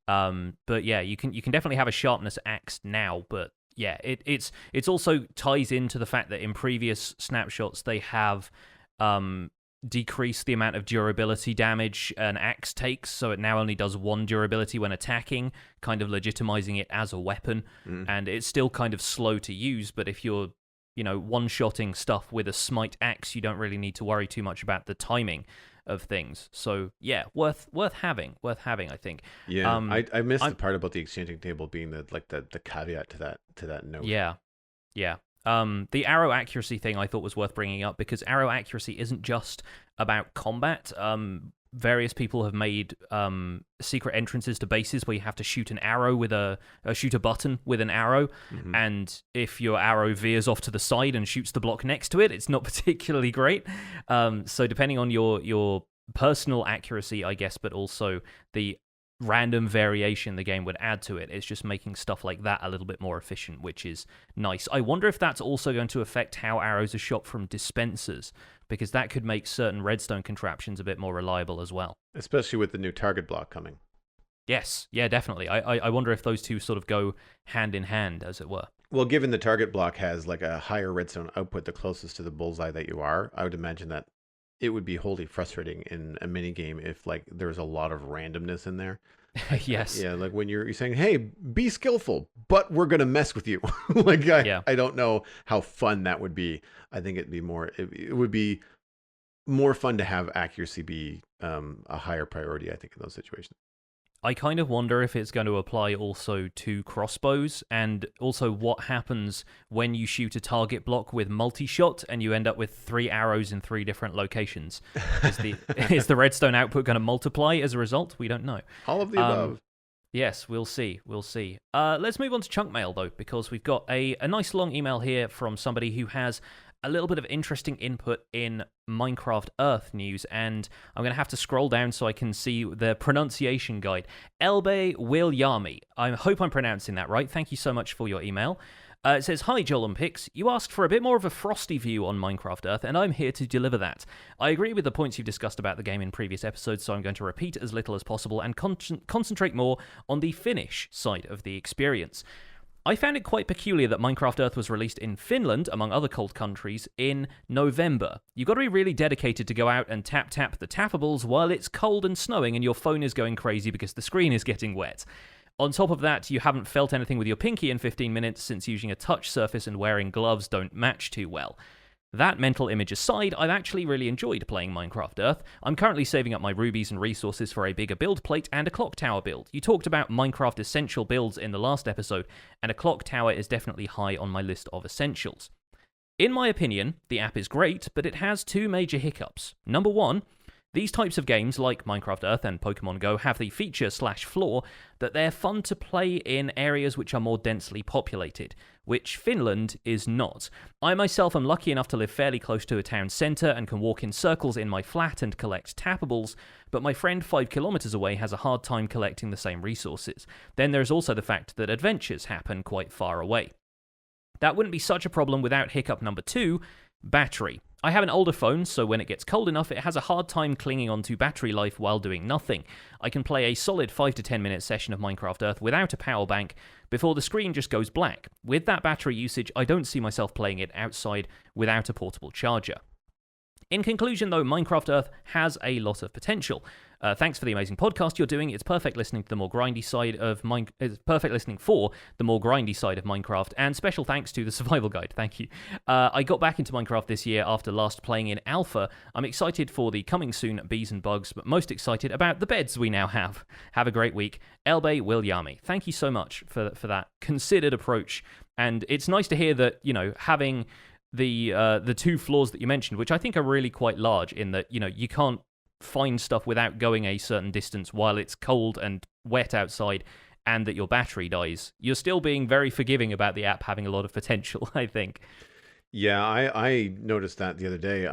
Speaker 2: But yeah, you can definitely have a sharpness axe now, but yeah, it's also ties into the fact that in previous snapshots they have decreased the amount of durability damage an axe takes, so it now only does 1 durability when attacking, kind of legitimizing it as a weapon. And it's still kind of slow to use, but if you're one-shotting stuff with a smite axe, you don't really need to worry too much about the timing of things. So yeah, worth having, I think.
Speaker 1: Yeah, I missed the part about the exchanging table being the caveat to that note.
Speaker 2: Yeah. The arrow accuracy thing I thought was worth bringing up, because arrow accuracy isn't just about combat. Various people have made secret entrances to bases where you have to shoot an arrow with shoot a button with an arrow, and if your arrow veers off to the side and shoots the block next to it, it's not particularly great. So depending on your personal accuracy, I guess, but also the random variation the game would add to it, it's just making stuff like that a little bit more efficient, which is nice. I wonder if that's also going to affect how arrows are shot from dispensers, because that could make certain redstone contraptions a bit more reliable as well.
Speaker 1: Especially with the new target block coming.
Speaker 2: Yes, yeah, definitely. I wonder if those two sort of go hand in hand, as it were.
Speaker 1: Well, given the target block has like a higher redstone output the closest to the bullseye that you are, I would imagine that it would be wholly frustrating in a mini game if like there's a lot of randomness in there.
Speaker 2: Yes.
Speaker 1: Yeah, like when you're saying, "Hey, be skillful, but we're gonna mess with you." I don't know how fun that would be. I think it would be more fun to have accuracy be a higher priority, I think, in those situations.
Speaker 2: I kind of wonder if it's going to apply also to crossbows, and also what happens when you shoot a target block with multi-shot and you end up with 3 arrows in 3 different locations. Is the redstone output going to multiply as a result? We don't know.
Speaker 1: All of the above.
Speaker 2: Yes, we'll see. Let's move on to chunk mail, though, because we've got a nice long email here from somebody who has a little bit of interesting input in Minecraft Earth news, and I'm going to have to scroll down so I can see the pronunciation guide. Elbe Wilyami. I hope I'm pronouncing that right. Thank you so much for your email. It says, "Hi, Joel and Pix. You asked for a bit more of a frosty view on Minecraft Earth, and I'm here to deliver that. I agree with the points you've discussed about the game in previous episodes, so I'm going to repeat as little as possible and concentrate more on the Finnish side of the experience. I found it quite peculiar that Minecraft Earth was released in Finland, among other cold countries, in November. You've got to be really dedicated to go out and tap the tappables while it's cold and snowing and your phone is going crazy because the screen is getting wet. On top of that, you haven't felt anything with your pinky in 15 minutes since using a touch surface and wearing gloves don't match too well. That mental image aside, I've actually really enjoyed playing Minecraft Earth. I'm currently saving up my rubies and resources for a bigger build plate and a clock tower build. You talked about Minecraft essential builds in the last episode, and a clock tower is definitely high on my list of essentials. In my opinion, the app is great, but it has two major hiccups. Number one, these types of games, like Minecraft Earth and Pokemon Go, have the feature/flaw that they're fun to play in areas which are more densely populated, which Finland is not. I myself am lucky enough to live fairly close to a town centre and can walk in circles in my flat and collect tappables, but my friend 5 kilometres away has a hard time collecting the same resources. Then there's also the fact that adventures happen quite far away. That wouldn't be such a problem without hiccup number 2, battery. I have an older phone, so when it gets cold enough, it has a hard time clinging onto battery life while doing nothing. I can play a solid 5 to 10 minute session of Minecraft Earth without a power bank before the screen just goes black. With that battery usage, I don't see myself playing it outside without a portable charger. In conclusion, though, Minecraft Earth has a lot of potential. Thanks for the amazing podcast you're doing. It's perfect listening to the more grindy side of It's perfect listening for the more grindy side of Minecraft. And special thanks to the survival guide. Thank you. I got back into Minecraft this year after last playing in alpha. I'm excited for the coming soon bees and bugs, but most excited about the beds we now have. Have a great week, Elbe Wilyami. Thank you so much for that considered approach. And it's nice to hear that having the two flaws that you mentioned, which I think are really quite large, in that you can't find stuff without going a certain distance while it's cold and wet outside, and that your battery dies. You're still being very forgiving about the app having a lot of potential, I think.
Speaker 1: Yeah, I noticed that the other day.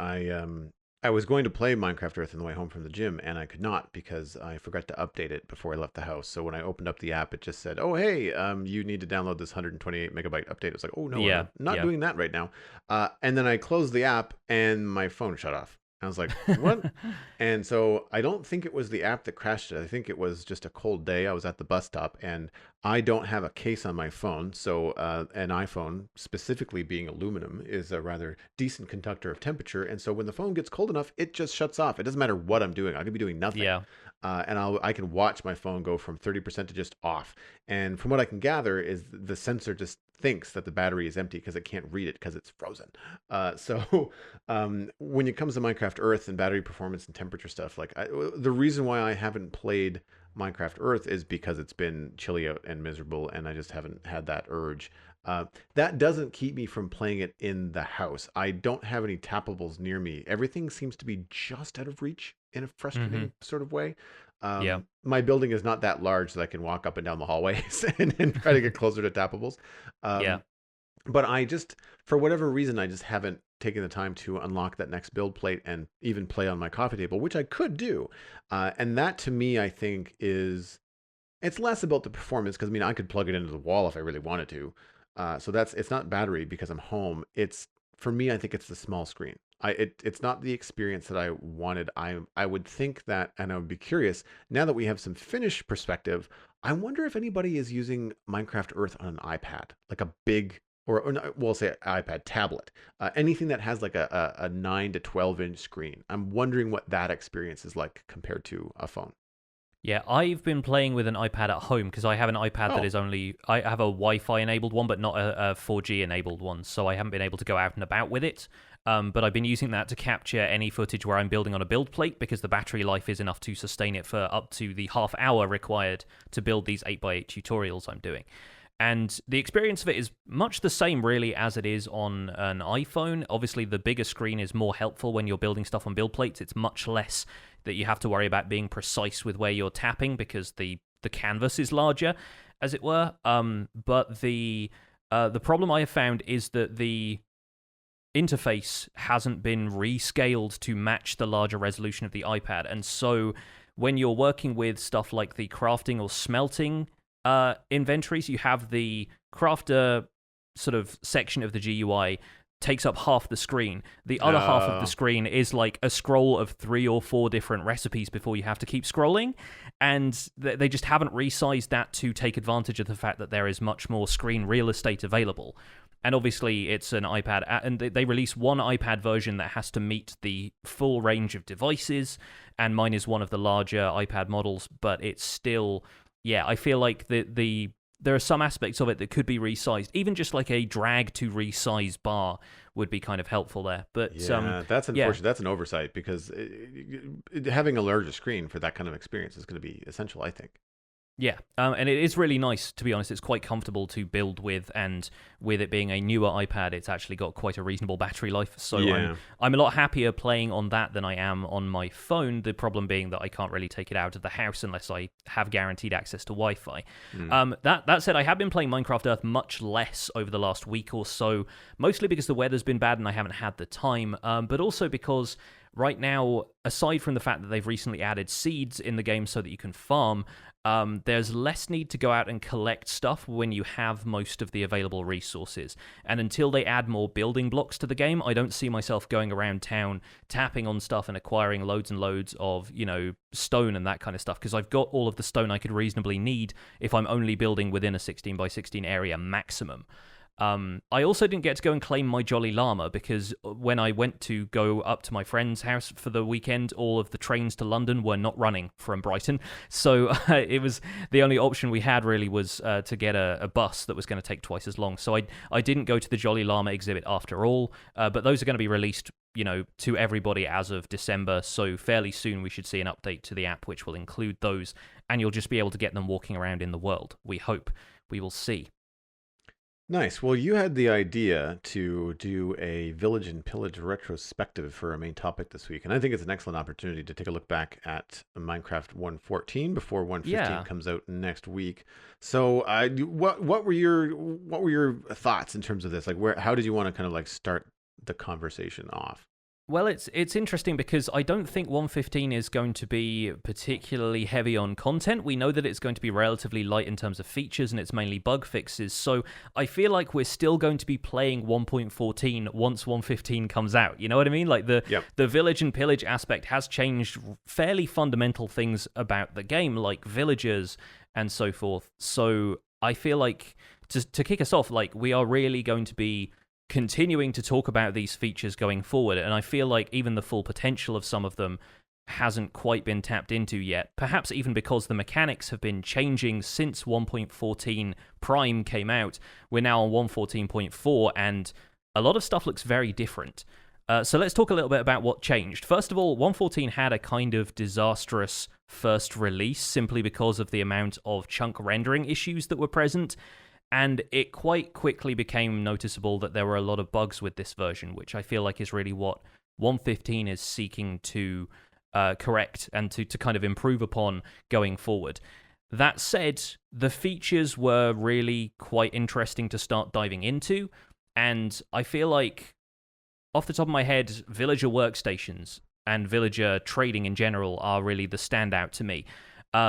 Speaker 1: I was going to play Minecraft Earth on the way home from the gym, and I could not because I forgot to update it before I left the house. So when I opened up the app, it just said, "Oh, hey, you need to download this 128 megabyte update." It was like, "Oh no,
Speaker 2: Yeah,
Speaker 1: I'm not
Speaker 2: yeah.
Speaker 1: doing that right now." And then I closed the app, and my phone shut off. I was like, "What?" And so I don't think it was the app that crashed it. I think it was just a cold day. I was at the bus stop, and I don't have a case on my phone. So an iPhone, specifically being aluminum, is a rather decent conductor of temperature. And so when the phone gets cold enough, it just shuts off. It doesn't matter what I'm doing. I could be doing nothing.
Speaker 2: Yeah.
Speaker 1: And I can watch my phone go from 30% to just off. And from what I can gather is the sensor just thinks that the battery is empty because it can't read it because it's frozen. So when it comes to Minecraft Earth and battery performance and temperature stuff, the reason why I haven't played Minecraft Earth is because it's been chilly out and miserable, and I just haven't had that urge. That doesn't keep me from playing it in the house. I don't have any tappables near me. Everything seems to be just out of reach in a frustrating sort of way.
Speaker 2: Yeah.
Speaker 1: My building is not that large that I can walk up and down the hallways and try to get closer to tappables.
Speaker 2: Yeah.
Speaker 1: But I just, for whatever reason, I just haven't taken the time to unlock that next build plate and even play on my coffee table, which I could do. And that to me, I think it's less about the performance, because I mean, I could plug it into the wall if I really wanted to. So it's not battery because I'm home. For me, I think it's the small screen. It's not the experience that I wanted. I would think that, and I would be curious, now that we have some Finnish perspective, I wonder if anybody is using Minecraft Earth on an iPad, like a big, or no, we'll say iPad tablet, anything that has like a 9 to 12 inch screen. I'm wondering what that experience is like compared to a phone.
Speaker 2: Yeah, I've been playing with an iPad at home because I have an iPad that is I have a Wi-Fi enabled one, but not a 4G enabled one, so I haven't been able to go out and about with it. But I've been using that to capture any footage where I'm building on a build plate, because the battery life is enough to sustain it for up to the half hour required to build these 8x8 tutorials I'm doing. And the experience of it is much the same, really, as it is on an iPhone. Obviously, the bigger screen is more helpful when you're building stuff on build plates. It's much less that you have to worry about being precise with where you're tapping, because the canvas is larger, as it were. But the problem I have found is that the interface hasn't been rescaled to match the larger resolution of the iPad. And so when you're working with stuff like the crafting or smelting inventories, you have the crafter sort of section of the GUI takes up half the screen. The other half of the screen is like a scroll of 3 or 4 different recipes before you have to keep scrolling, and they just haven't resized that to take advantage of the fact that there is much more screen real estate available. And obviously it's an iPad, and they release one iPad version that has to meet the full range of devices, and mine is one of the larger iPad models, but it's still, yeah, I feel like there are some aspects of it that could be resized. Even just like a drag to resize bar would be kind of helpful there. But
Speaker 1: Yeah, that's
Speaker 2: yeah,
Speaker 1: unfortunate. That's an oversight because having a larger screen for that kind of experience is going to be essential, I think.
Speaker 2: yeah, and it is really nice, to be honest. It's quite comfortable to build with, and with it being a newer iPad, it's actually got quite a reasonable battery life. So
Speaker 1: Yeah.
Speaker 2: I'm a lot happier playing on that than I am on my phone. The problem being that I can't really take it out of the house unless I have guaranteed access to Wi-Fi. That said, I have been playing Minecraft Earth much less over the last week or so, mostly because the weather's been bad and I haven't had the time, but also because right now, aside from the fact that they've recently added seeds in the game so that you can farm, there's less need to go out and collect stuff when you have most of the available resources. And until they add more building blocks to the game, I don't see myself going around town tapping on stuff and acquiring loads and loads of, stone and that kind of stuff, because I've got all of the stone I could reasonably need if I'm only building within a 16 by 16 area maximum. I also didn't get to go and claim my Jolly Llama because when I went to go up to my friend's house for the weekend, all of the trains to London were not running from Brighton. So it was the only option we had really was to get a bus that was going to take twice as long. So I didn't go to the Jolly Llama exhibit after all, but those are going to be released to everybody as of December. So fairly soon we should see an update to the app which will include those, and you'll just be able to get them walking around in the world. We hope. We will see.
Speaker 1: Nice. Well, you had the idea to do a Village and Pillage retrospective for our main topic this week, and I think it's an excellent opportunity to take a look back at Minecraft 1.14 before 1.15
Speaker 2: Yeah.
Speaker 1: comes out next week. So, what were your thoughts in terms of this? Like, how did you want to kind of like start the conversation off?
Speaker 2: Well, it's interesting because I don't think 1.15 is going to be particularly heavy on content. We know that it's going to be relatively light in terms of features and it's mainly bug fixes. So I feel like we're still going to be playing 1.14 once 1.15 comes out. You know what I mean? Like the village and pillage aspect has changed fairly fundamental things about the game, like villagers and so forth. So I feel like to kick us off, like we are really going to be continuing to talk about these features going forward, and I feel like even the full potential of some of them hasn't quite been tapped into yet, perhaps even because the mechanics have been changing since 1.14 Prime came out. We're now on 1.14.4, and a lot of stuff looks very different. So let's talk a little bit about what changed. First of all, 1.14 had a kind of disastrous first release simply because of the amount of chunk rendering issues that were present. And it quite quickly became noticeable that there were a lot of bugs with this version, which I feel like is really what 1.15 is seeking to correct and to kind of improve upon going forward. That said, the features were really quite interesting to start diving into, and I feel like, off the top of my head, villager workstations and villager trading in general are really the standout to me.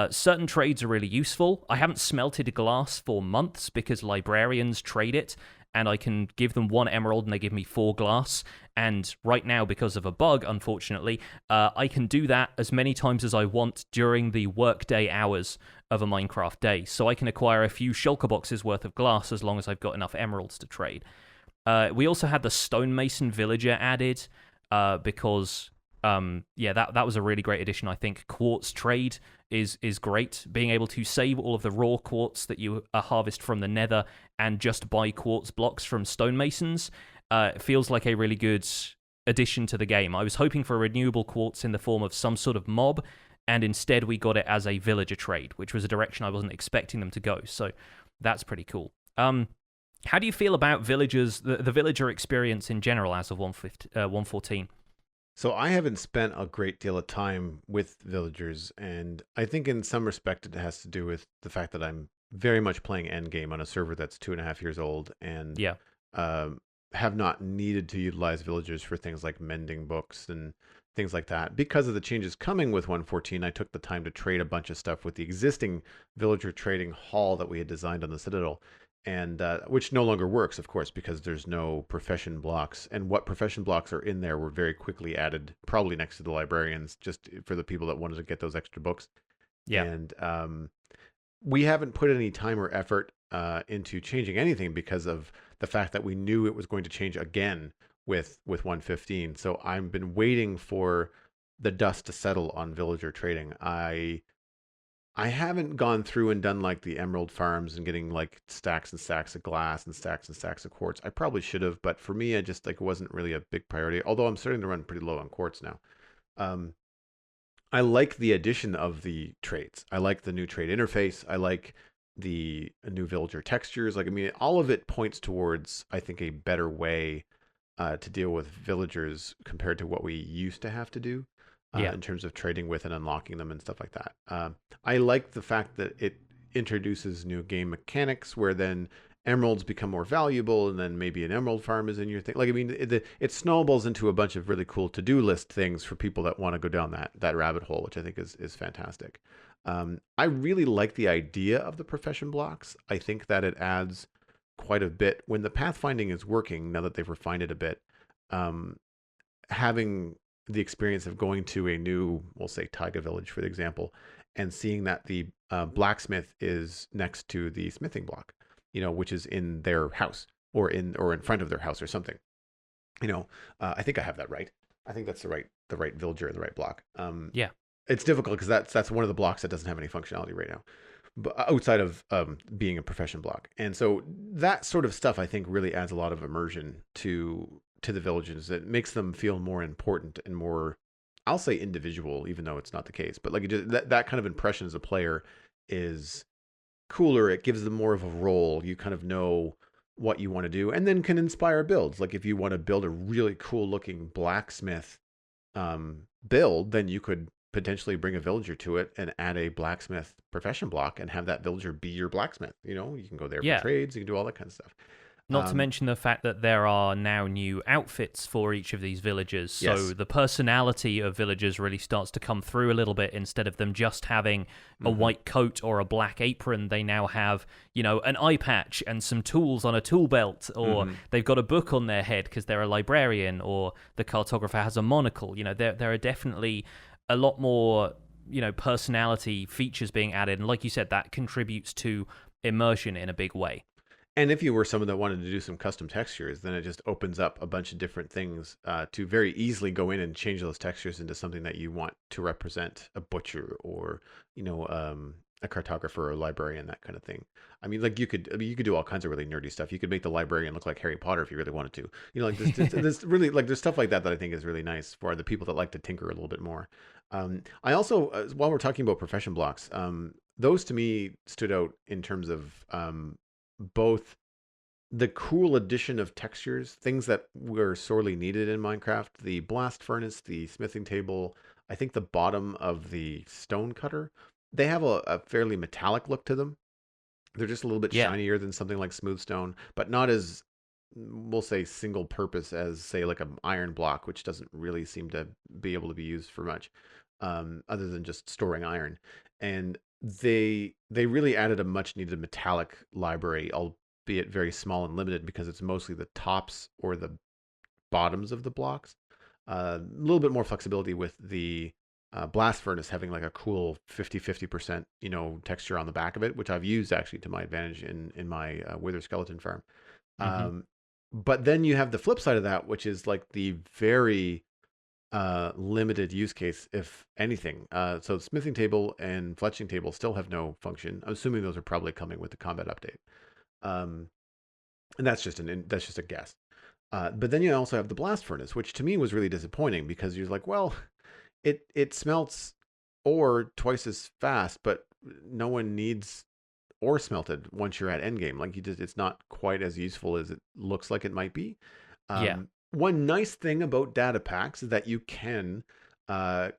Speaker 2: Certain trades are really useful. I haven't smelted glass for months because librarians trade it, and I can give them 1 emerald and they give me 4 glass. And right now, because of a bug, unfortunately, I can do that as many times as I want during the workday hours of a Minecraft day. So I can acquire a few shulker boxes worth of glass as long as I've got enough emeralds to trade. We also had the stonemason villager added because... that was a really great addition, I think. Quartz trade is great. Being able to save all of the raw quartz that you harvest from the Nether and just buy quartz blocks from stonemasons feels like a really good addition to the game. I was hoping for renewable quartz in the form of some sort of mob, and instead we got it as a villager trade, which was a direction I wasn't expecting them to go. So that's pretty cool. How do you feel about villagers, the villager experience in general as of 1.14?
Speaker 1: So I haven't spent a great deal of time with villagers, and I think in some respect it has to do with the fact that I'm very much playing endgame on a server that's 2.5 years old, and have not needed to utilize villagers for things like mending books and things like that. Because of the changes coming with 1.14, I took the time to trade a bunch of stuff with the existing villager trading hall that we had designed on the Citadel. And which no longer works, of course, because there's no profession blocks. And what profession blocks are in there were very quickly added, probably next to the librarians, just for the people that wanted to get those extra books.
Speaker 2: Yeah.
Speaker 1: And we haven't put any time or effort into changing anything because of the fact that we knew it was going to change again with 1.15. So I've been waiting for the dust to settle on villager trading. I haven't gone through and done like the emerald farms and getting like stacks and stacks of glass and stacks of quartz. I probably should have, but for me, I just like it wasn't really a big priority. Although I'm starting to run pretty low on quartz now. Um, I like the addition of the traits. I like the new trait interface. I like the new villager textures. Like, I mean, all of it points towards, I think, a better way to deal with villagers compared to what we used to have to do
Speaker 2: Yeah.
Speaker 1: in terms of trading with and unlocking them and stuff like that. I like the fact that it introduces new game mechanics where then emeralds become more valuable and then maybe an emerald farm is in your thing. Like, I mean, it snowballs into a bunch of really cool to-do list things for people that want to go down that rabbit hole, which I think is fantastic. I really like the idea of the profession blocks. I think that it adds quite a bit when the pathfinding is working. Now that they've refined it a bit, um, having the experience of going to a new, we'll say Taiga village for the example, and seeing that the blacksmith is next to the smithing block, which is in their house or in front of their house or something. I think I have that right. I think that's the right villager in the right block.
Speaker 2: Yeah.
Speaker 1: It's difficult because that's one of the blocks that doesn't have any functionality right now, but outside of being a profession block. And so that sort of stuff I think really adds a lot of immersion to the villages. It makes them feel more important and more, I'll say, individual, even though it's not the case. But like that kind of impression as a player is cooler. It gives them more of a role. You kind of know what you want to do, and then can inspire builds. Like if you want to build a really cool looking blacksmith build, then you could potentially bring a villager to it and add a blacksmith profession block and have that villager be your blacksmith. You can go there for
Speaker 2: Yeah.
Speaker 1: trades. You can do all that kind of stuff.
Speaker 2: Not to mention the fact that there are now new outfits for each of these villagers. So
Speaker 1: Yes.
Speaker 2: the personality of villagers really starts to come through a little bit. Instead of them just having a
Speaker 1: Mhm.
Speaker 2: white coat or a black apron, they now have, an eye patch and some tools on a tool belt, or
Speaker 1: Mhm.
Speaker 2: they've got a book on their head because they're a librarian, or the cartographer has a monocle. There are definitely a lot more, personality features being added. And like you said, that contributes to immersion in a big way.
Speaker 1: And if you were someone that wanted to do some custom textures, then it just opens up a bunch of different things to very easily go in and change those textures into something that you want to represent a butcher or, a cartographer or a librarian, that kind of thing. I mean, like you could do all kinds of really nerdy stuff. You could make the librarian look like Harry Potter if you really wanted to. Like this really like there's stuff like that I think is really nice for the people that like to tinker a little bit more. I also, while we're talking about profession blocks, those to me stood out in terms of both the cool addition of textures, things that were sorely needed in Minecraft, the blast furnace, the smithing table, I think the bottom of the stone cutter, they have a fairly metallic look to them. They're just a little bit
Speaker 2: Yeah.
Speaker 1: shinier than something like smooth stone, but not as, we'll say, single purpose as, say, like an iron block, which doesn't really seem to be able to be used for much, other than just storing iron. And they really added a much needed metallic library, albeit very small and limited because it's mostly the tops or the bottoms of the blocks. A little bit more flexibility with the blast furnace having like a cool 50% texture on the back of it, which I've used actually to my advantage in my wither skeleton farm.
Speaker 2: Hmm.
Speaker 1: Um, but then you have the flip side of that, which is like the very limited use case, if anything. So the smithing table and fletching table still have no function. I'm assuming those are probably coming with the combat update. Um, and that's just a guess. But then you also have the blast furnace, which to me was really disappointing because you're like, well, it smelts ore twice as fast, but no one needs ore smelted once you're at endgame. Like it's not quite as useful as it looks like it might be.
Speaker 2: Yeah.
Speaker 1: One nice thing about data packs is that you can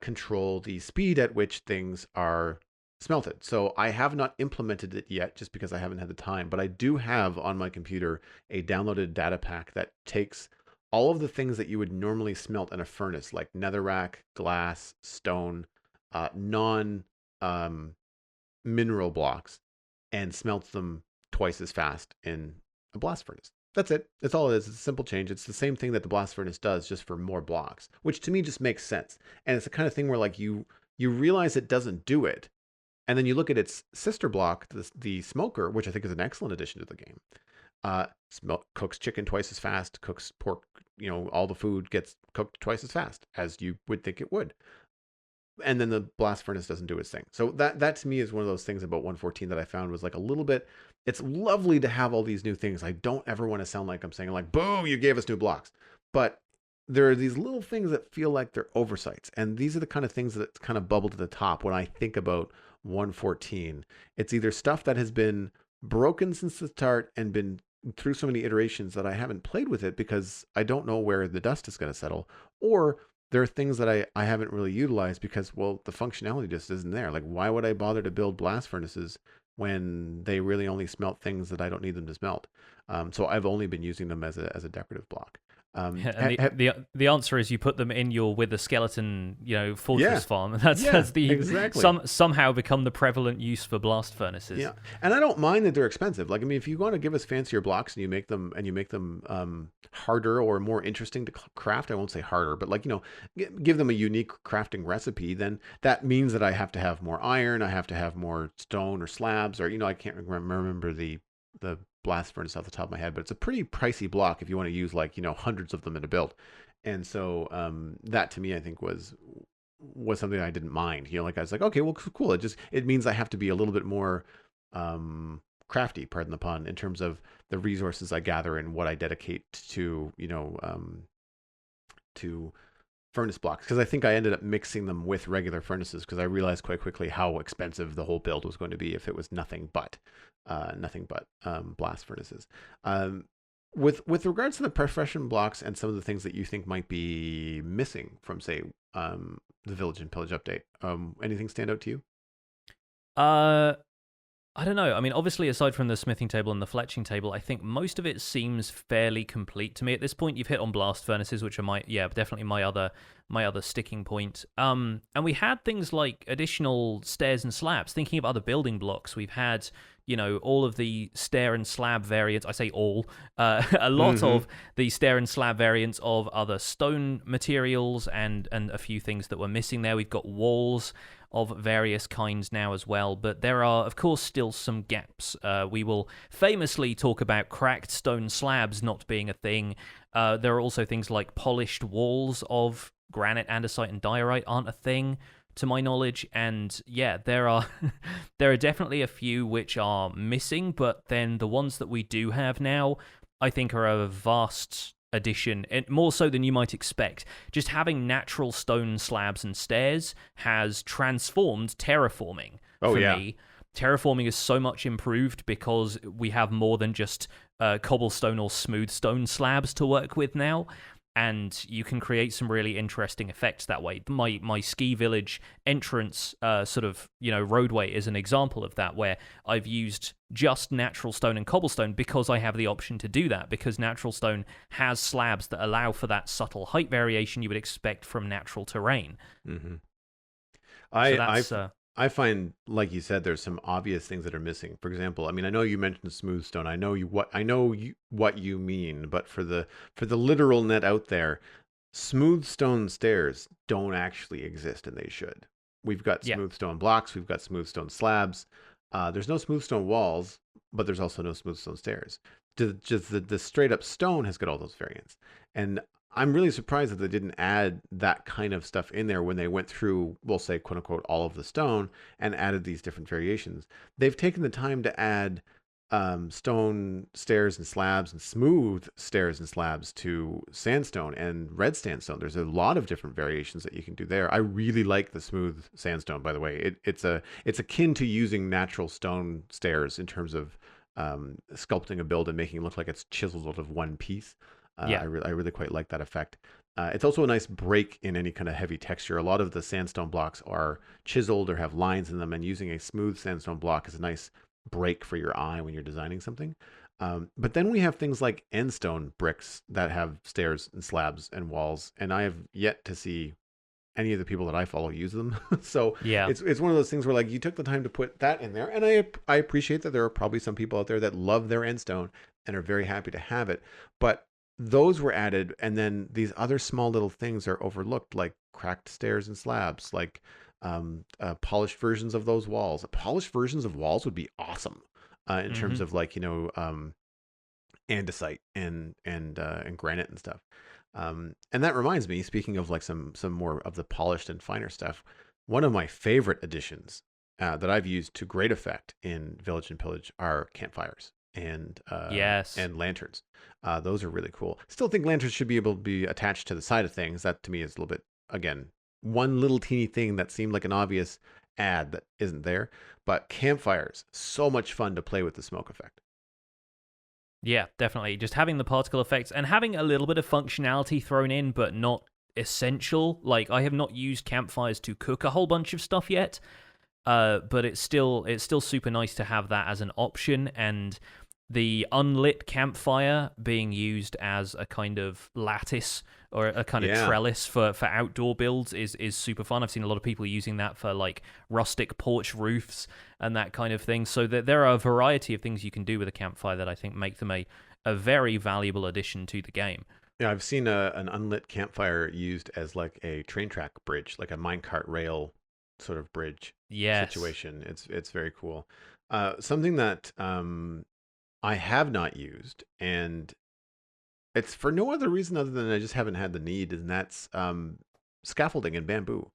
Speaker 1: control the speed at which things are smelted. So I have not implemented it yet just because I haven't had the time, but I do have on my computer a downloaded data pack that takes all of the things that you would normally smelt in a furnace, like netherrack, glass, stone, non mineral blocks, and smelts them twice as fast in a blast furnace. That's it. That's all it is. It's a simple change. It's the same thing that the blast furnace does, just for more blocks, which to me just makes sense. And it's the kind of thing where like you realize it doesn't do it, and then you look at its sister block, the smoker, which I think is an excellent addition to the game. Cooks chicken twice as fast, cooks pork. All the food gets cooked twice as fast as you would think it would. and then the blast furnace doesn't do its thing. So that to me is one of those things about 114 that I found was like a little bit. It's lovely to have all these new things. I don't ever want to sound like I'm saying like, "Boom, you gave us new blocks," but there are these little things that feel like they're oversights, and these are the kind of things that kind of bubble to the top when I think about 114. It's either stuff that has been broken since the start and been through so many iterations that I haven't played with it because I don't know where the dust is going to settle, or there are things that I haven't really utilized because, well, the functionality just isn't there. Like, why would I bother to build blast furnaces when they really only smelt things that I don't need them to smelt? So I've only been using them as a decorative block.
Speaker 2: And the answer is you put them in your Wither skeleton,
Speaker 1: yeah,
Speaker 2: fortress farm. That's
Speaker 1: yeah,
Speaker 2: the
Speaker 1: exactly.
Speaker 2: somehow become the prevalent use for blast furnaces.
Speaker 1: Yeah, and I don't mind that they're expensive. Like, I mean, if you want to give us fancier blocks and you make them harder or more interesting to craft, I won't say harder, but like give them a unique crafting recipe, then that means that I have to have more iron, I have to have more stone or slabs, or I can't remember the blast furnace off the top of my head, but it's a pretty pricey block if you want to use like hundreds of them in a build. And so that to me I think was something I didn't mind. Like I was like, okay, well, cool. It means I have to be a little bit more crafty, pardon the pun, in terms of the resources I gather and what I dedicate to furnace blocks, because I think I ended up mixing them with regular furnaces because I realized quite quickly how expensive the whole build was going to be if it was nothing but blast furnaces. With regards to the profession blocks and some of the things that you think might be missing from, say, the Village and Pillage update, anything stand out to you?
Speaker 2: I don't know. I mean, obviously, aside from the smithing table and the fletching table, I think most of it seems fairly complete to me at this point. You've hit on blast furnaces, which are definitely my other sticking point. And we had things like additional stairs and slabs. Thinking of other building blocks, we've had all of the stair and slab variants. I say all, a lot of the stair and slab variants of other stone materials and a few things that were missing there. We've got walls of various kinds now as well, but there are, of course, still some gaps. We will famously talk about cracked stone slabs not being a thing. There are also things like polished walls of granite, andesite, and diorite aren't a thing, to my knowledge, and yeah, there are definitely a few which are missing, but then the ones that we do have now, I think, are a vast addition, and more so than you might expect. Just having natural stone slabs and stairs has transformed terraforming for me. Terraforming is so much improved because we have more than just cobblestone or smooth stone slabs to work with now. And you can create some really interesting effects that way. My ski village entrance roadway is an example of that, where I've used just natural stone and cobblestone because I have the option to do that, because natural stone has slabs that allow for that subtle height variation you would expect from natural terrain.
Speaker 1: Mm-hmm.
Speaker 2: So
Speaker 1: I find, like you said, there's some obvious things that are missing. For example, I mean, I know you mentioned smooth stone. I know what you mean, but for the literal net out there, smooth stone stairs don't actually exist, and they should. We've got smooth stone blocks. We've got smooth stone slabs. There's no smooth stone walls, but there's also no smooth stone stairs. Just the straight up stone has got all those variants, and I'm really surprised that they didn't add that kind of stuff in there when they went through, we'll say, quote unquote, all of the stone and added these different variations. They've taken the time to add stone stairs and slabs and smooth stairs and slabs to sandstone and red sandstone. There's a lot of different variations that you can do there. I really like the smooth sandstone, by the way. It's akin to using natural stone stairs in terms of sculpting a build and making it look like it's chiseled out of one piece. I really quite like that effect. It's also a nice break in any kind of heavy texture. A lot of the sandstone blocks are chiseled or have lines in them, and using a smooth sandstone block is a nice break for your eye when you're designing something. But then we have things like endstone bricks that have stairs and slabs and walls, and I have yet to see any of the people that I follow use them. So it's one of those things where, like, you took the time to put that in there, and I appreciate that there are probably some people out there that love their endstone and are very happy to have it, but those were added, and then these other small little things are overlooked, like cracked stairs and slabs, like polished versions of those walls. Polished versions of walls would be awesome in terms of, like, andesite and granite and stuff. And that reminds me, speaking of like some more of the polished and finer stuff, One of my favorite additions that I've used to great effect in Village and Pillage are campfires
Speaker 2: Yes.
Speaker 1: and lanterns. Those are really cool. Still think lanterns should be able to be attached to the side of things. That to me is a little bit, again, one little teeny thing that seemed like an obvious add that isn't there. But campfires, so much fun to play with the smoke effect.
Speaker 2: Yeah, definitely. Just having the particle effects and having a little bit of functionality thrown in, but not essential. Like, I have not used campfires to cook a whole bunch of stuff yet, but it's still super nice to have that as an option. And the unlit campfire being used as a kind of lattice or a kind of trellis for outdoor builds is super fun. I've seen a lot of people using that for like rustic porch roofs and that kind of thing. So there are a variety of things you can do with a campfire that I think make them a very valuable addition to the game.
Speaker 1: Yeah, I've seen an unlit campfire used as like a train track bridge, like a minecart rail sort of bridge situation. It's very cool. Something that I have not used, and it's for no other reason other than I just haven't had the need, and that's scaffolding and bamboo.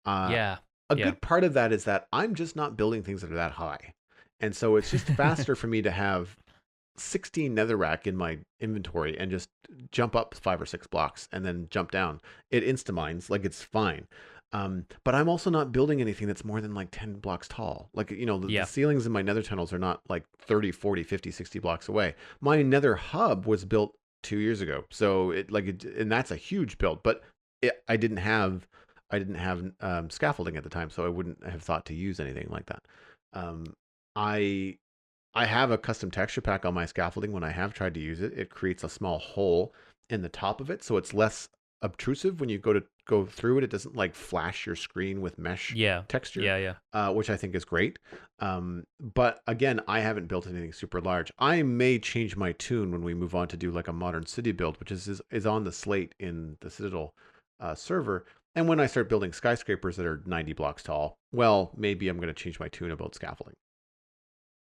Speaker 1: Uh,
Speaker 2: Yeah.
Speaker 1: a
Speaker 2: Yeah.
Speaker 1: good part of that is that I'm just not building things that are that high. And so it's just faster for me to have 16 netherrack in my inventory and just jump up 5 or 6 blocks and then jump down. It insta-mines, like it's fine. But I'm also not building anything that's more than like 10 blocks tall. Like, the ceilings in my nether tunnels are not like 30, 40, 50, 60 blocks away. My nether hub was built 2 years ago. So and that's a huge build, but I didn't have scaffolding at the time, so I wouldn't have thought to use anything like that. I I have a custom texture pack on my scaffolding. When I have tried to use it, it creates a small hole in the top of it, so it's less obtrusive when you go through it. It doesn't like flash your screen with mesh texture, which I think is great. But again, I haven't built anything super large. I may change my tune when we move on to do like a modern city build, which is on the slate in the Citadel server. And when I start building skyscrapers that are 90 blocks tall, well, maybe I'm going to change my tune about scaffolding.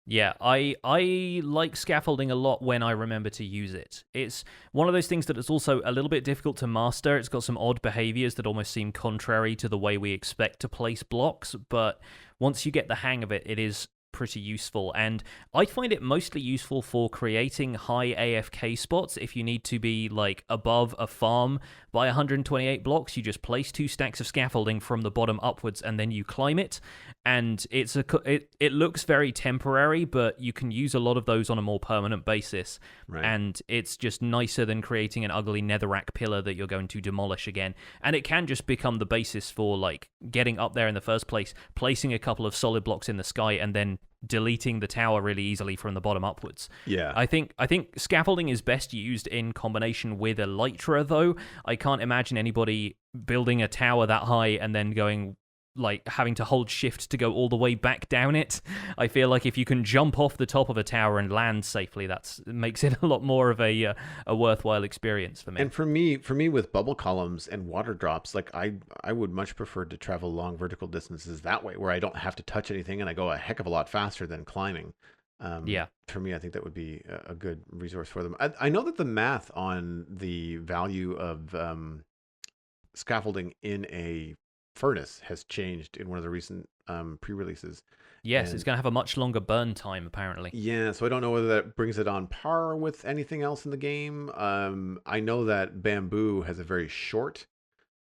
Speaker 2: Yeah, I like scaffolding a lot when I remember to use it. It's one of those things that is also a little bit difficult to master. It's got some odd behaviors that almost seem contrary to the way we expect to place blocks, but once you get the hang of it, it is pretty useful. And I find it mostly useful for creating high AFK spots. If you need to be like above a farm by 128 blocks, you just place 2 stacks of scaffolding from the bottom upwards and then you climb it. And it looks very temporary, but you can use a lot of those on a more permanent basis.
Speaker 1: Right.
Speaker 2: And it's just nicer than creating an ugly netherrack pillar that you're going to demolish again. And it can just become the basis for like getting up there in the first place, placing a couple of solid blocks in the sky, and then deleting the tower really easily from the bottom upwards.
Speaker 1: Yeah.
Speaker 2: I think scaffolding is best used in combination with elytra, though. I can't imagine anybody building a tower that high and then going like having to hold shift to go all the way back down it. I feel like if you can jump off the top of a tower and land safely, it makes it a lot more of a worthwhile experience for me.
Speaker 1: And for me with bubble columns and water drops, like I would much prefer to travel long vertical distances that way, where I don't have to touch anything and I go a heck of a lot faster than climbing. For me, I think that would be a good resource for them. I know that the math on the value of scaffolding in a furnace has changed in one of the recent pre-releases.
Speaker 2: Yes, it's going to have a much longer burn time, apparently.
Speaker 1: Yeah, so I don't know whether that brings it on par with anything else in the game. I know that bamboo has a very short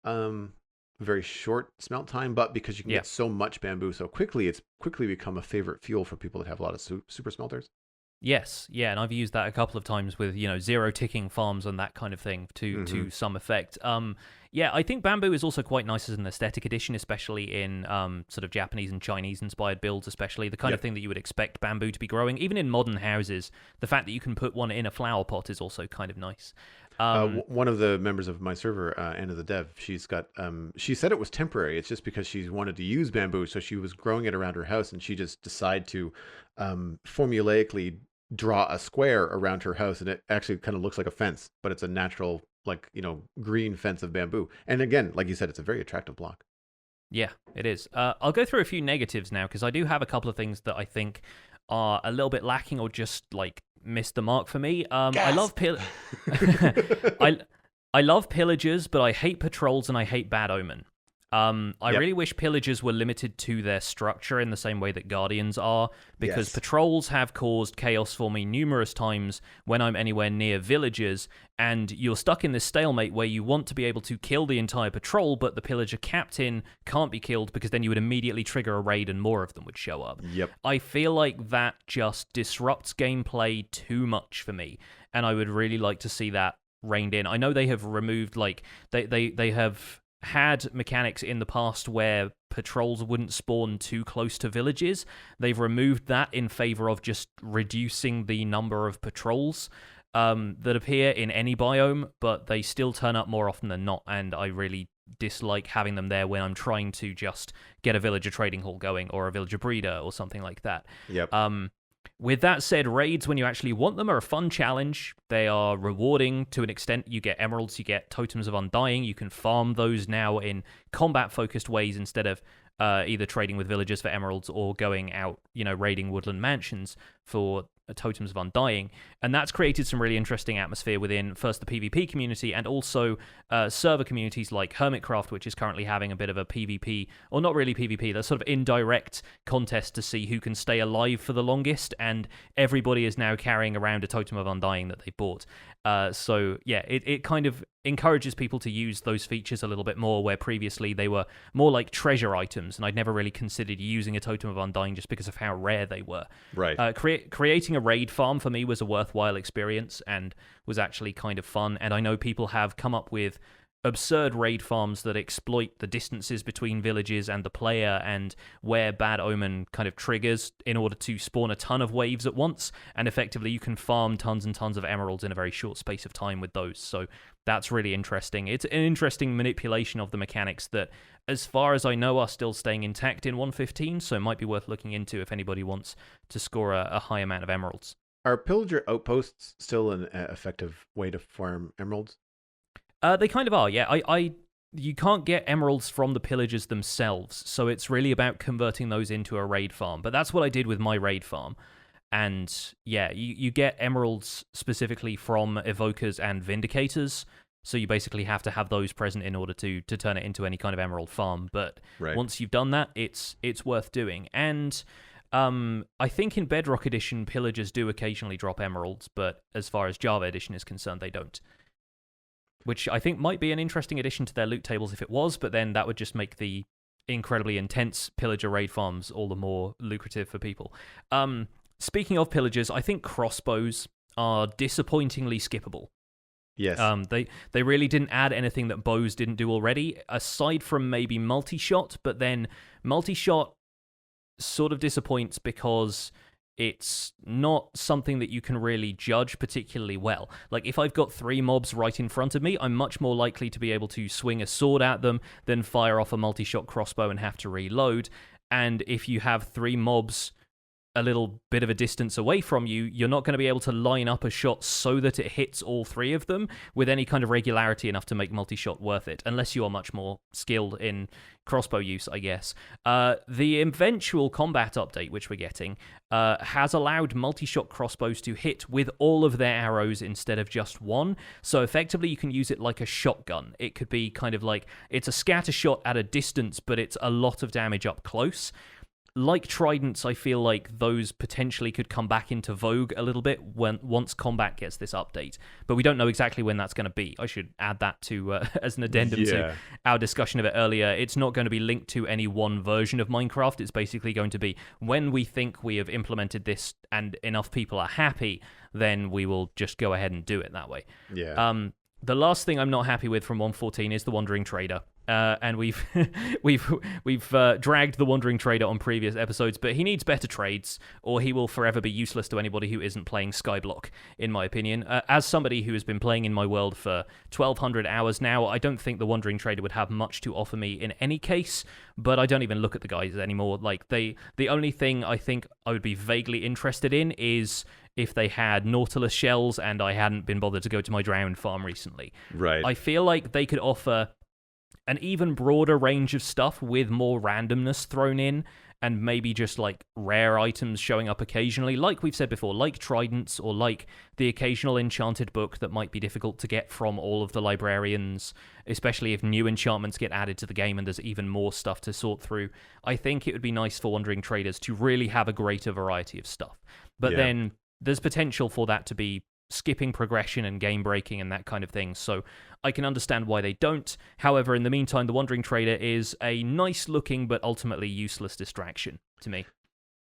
Speaker 1: smelt time, but because you can get so much bamboo so quickly, it's quickly become a favorite fuel for people that have a lot of super smelters.
Speaker 2: Yes, yeah, and I've used that a couple of times with, zero ticking farms and that kind of thing to some effect. Yeah, I think bamboo is also quite nice as an aesthetic addition, especially in sort of Japanese and Chinese inspired builds, especially the kind of thing that you would expect bamboo to be growing. Even in modern houses, the fact that you can put one in a flower pot is also kind of nice.
Speaker 1: One of the members of my server, Anna the Dev, she's got. She said it was temporary. It's just because she wanted to use bamboo, so she was growing it around her house, and she just decided to formulaically draw a square around her house, and it actually kind of looks like a fence, but it's a natural, like, green fence of bamboo. And again, like you said, it's a very attractive block.
Speaker 2: Yeah, it is. I'll go through a few negatives now, because I do have a couple of things that I think are a little bit lacking or just like missed the mark for me. I love I love pillagers, but I hate patrols and I hate Bad Omen. I
Speaker 1: Yep.
Speaker 2: really wish pillagers were limited to their structure in the same way that guardians are, because
Speaker 1: Yes.
Speaker 2: patrols have caused chaos for me numerous times when I'm anywhere near villagers, and you're stuck in this stalemate where you want to be able to kill the entire patrol, but the pillager captain can't be killed because then you would immediately trigger a raid and more of them would show up.
Speaker 1: Yep.
Speaker 2: I feel like that just disrupts gameplay too much for me, and I would really like to see that reined in. I know they have removed, like, they have had mechanics in the past where patrols wouldn't spawn too close to villages. They've removed that in favor of just reducing the number of patrols that appear in any biome, but they still turn up more often than not, and I really dislike having them there when I'm trying to just get a villager trading hall going or a villager breeder or something like that.
Speaker 1: Yep.
Speaker 2: With that said, raids, when you actually want them, are a fun challenge. They are rewarding to an extent. You get emeralds, you get totems of undying. You can farm those now in combat-focused ways instead of either trading with villagers for emeralds or going out, raiding woodland mansions for totems of undying. And that's created some really interesting atmosphere within first the PvP community and also server communities like Hermitcraft, which is currently having a bit of a PvP, or not really PvP, that's sort of indirect contest to see who can stay alive for the longest, and everybody is now carrying around a totem of undying that they bought. So yeah, it kind of encourages people to use those features a little bit more, where previously they were more like treasure items, and I'd never really considered using a totem of undying just because of how rare they were.
Speaker 1: Right.
Speaker 2: Creating a raid farm for me was a worthwhile experience and was actually kind of fun, and I know people have come up with absurd raid farms that exploit the distances between villages and the player and where Bad Omen kind of triggers in order to spawn a ton of waves at once, and effectively you can farm tons and tons of emeralds in a very short space of time with those. So that's really interesting. It's an interesting manipulation of the mechanics that, as far as I know, are still staying intact in 1.15, so it might be worth looking into if anybody wants to score a high amount of emeralds.
Speaker 1: Are pillager outposts still an effective way to farm emeralds?
Speaker 2: They kind of are, yeah. You can't get emeralds from the pillagers themselves, so it's really about converting those into a raid farm. But that's what I did with my raid farm. And yeah, you get emeralds specifically from evokers and vindicators, so you basically have to have those present in order to turn it into any kind of emerald farm. But once you've done that, it's worth doing. And I think in Bedrock Edition, pillagers do occasionally drop emeralds, but as far as Java Edition is concerned, they don't. Which I think might be an interesting addition to their loot tables if it was, but then that would just make the incredibly intense pillager raid farms all the more lucrative for people. Speaking of pillagers, I think crossbows are disappointingly skippable.
Speaker 1: Yes.
Speaker 2: They really didn't add anything that bows didn't do already, aside from maybe multi-shot, but then multi-shot sort of disappoints because it's not something that you can really judge particularly well. Like, if I've got 3 mobs right in front of me, I'm much more likely to be able to swing a sword at them than fire off a multi-shot crossbow and have to reload. And if you have 3 mobs a little bit of a distance away from you, you're not going to be able to line up a shot so that it hits all 3 of them with any kind of regularity enough to make multi-shot worth it, unless you are much more skilled in crossbow use, I guess. The eventual combat update, which we're getting, has allowed multi-shot crossbows to hit with all of their arrows instead of just one, so effectively you can use it like a shotgun. It could be kind of like, it's a scatter shot at a distance, but it's a lot of damage up close. Like tridents, I feel like those potentially could come back into vogue a little bit once combat gets this update, but we don't know exactly when that's going to be. I should add that to as an addendum to our discussion of it earlier. It's not going to be linked to any one version of Minecraft. It's basically going to be when we think we have implemented this and enough people are happy, then we will just go ahead and do it that way.
Speaker 1: Yeah.
Speaker 2: The last thing I'm not happy with from 1.14 is the Wandering Trader. And we've dragged the Wandering Trader on previous episodes, but he needs better trades, or he will forever be useless to anybody who isn't playing Skyblock, in my opinion. As somebody who has been playing in my world for 1,200 hours now, I don't think the Wandering Trader would have much to offer me in any case, but I don't even look at the guys anymore. Like, the only thing I think I would be vaguely interested in is if they had Nautilus shells and I hadn't been bothered to go to my Drowned farm recently.
Speaker 1: Right.
Speaker 2: I feel like they could offer an even broader range of stuff with more randomness thrown in, and maybe just like rare items showing up occasionally, like we've said before, like tridents or like the occasional enchanted book that might be difficult to get from all of the librarians, especially if new enchantments get added to the game and there's even more stuff to sort through. I think it would be nice for Wandering Traders to really have a greater variety of stuff. But then there's potential for that to be skipping progression and game breaking and that kind of thing, so I can understand why they don't. However, in the meantime, the Wandering Trader is a nice looking but ultimately useless distraction to me.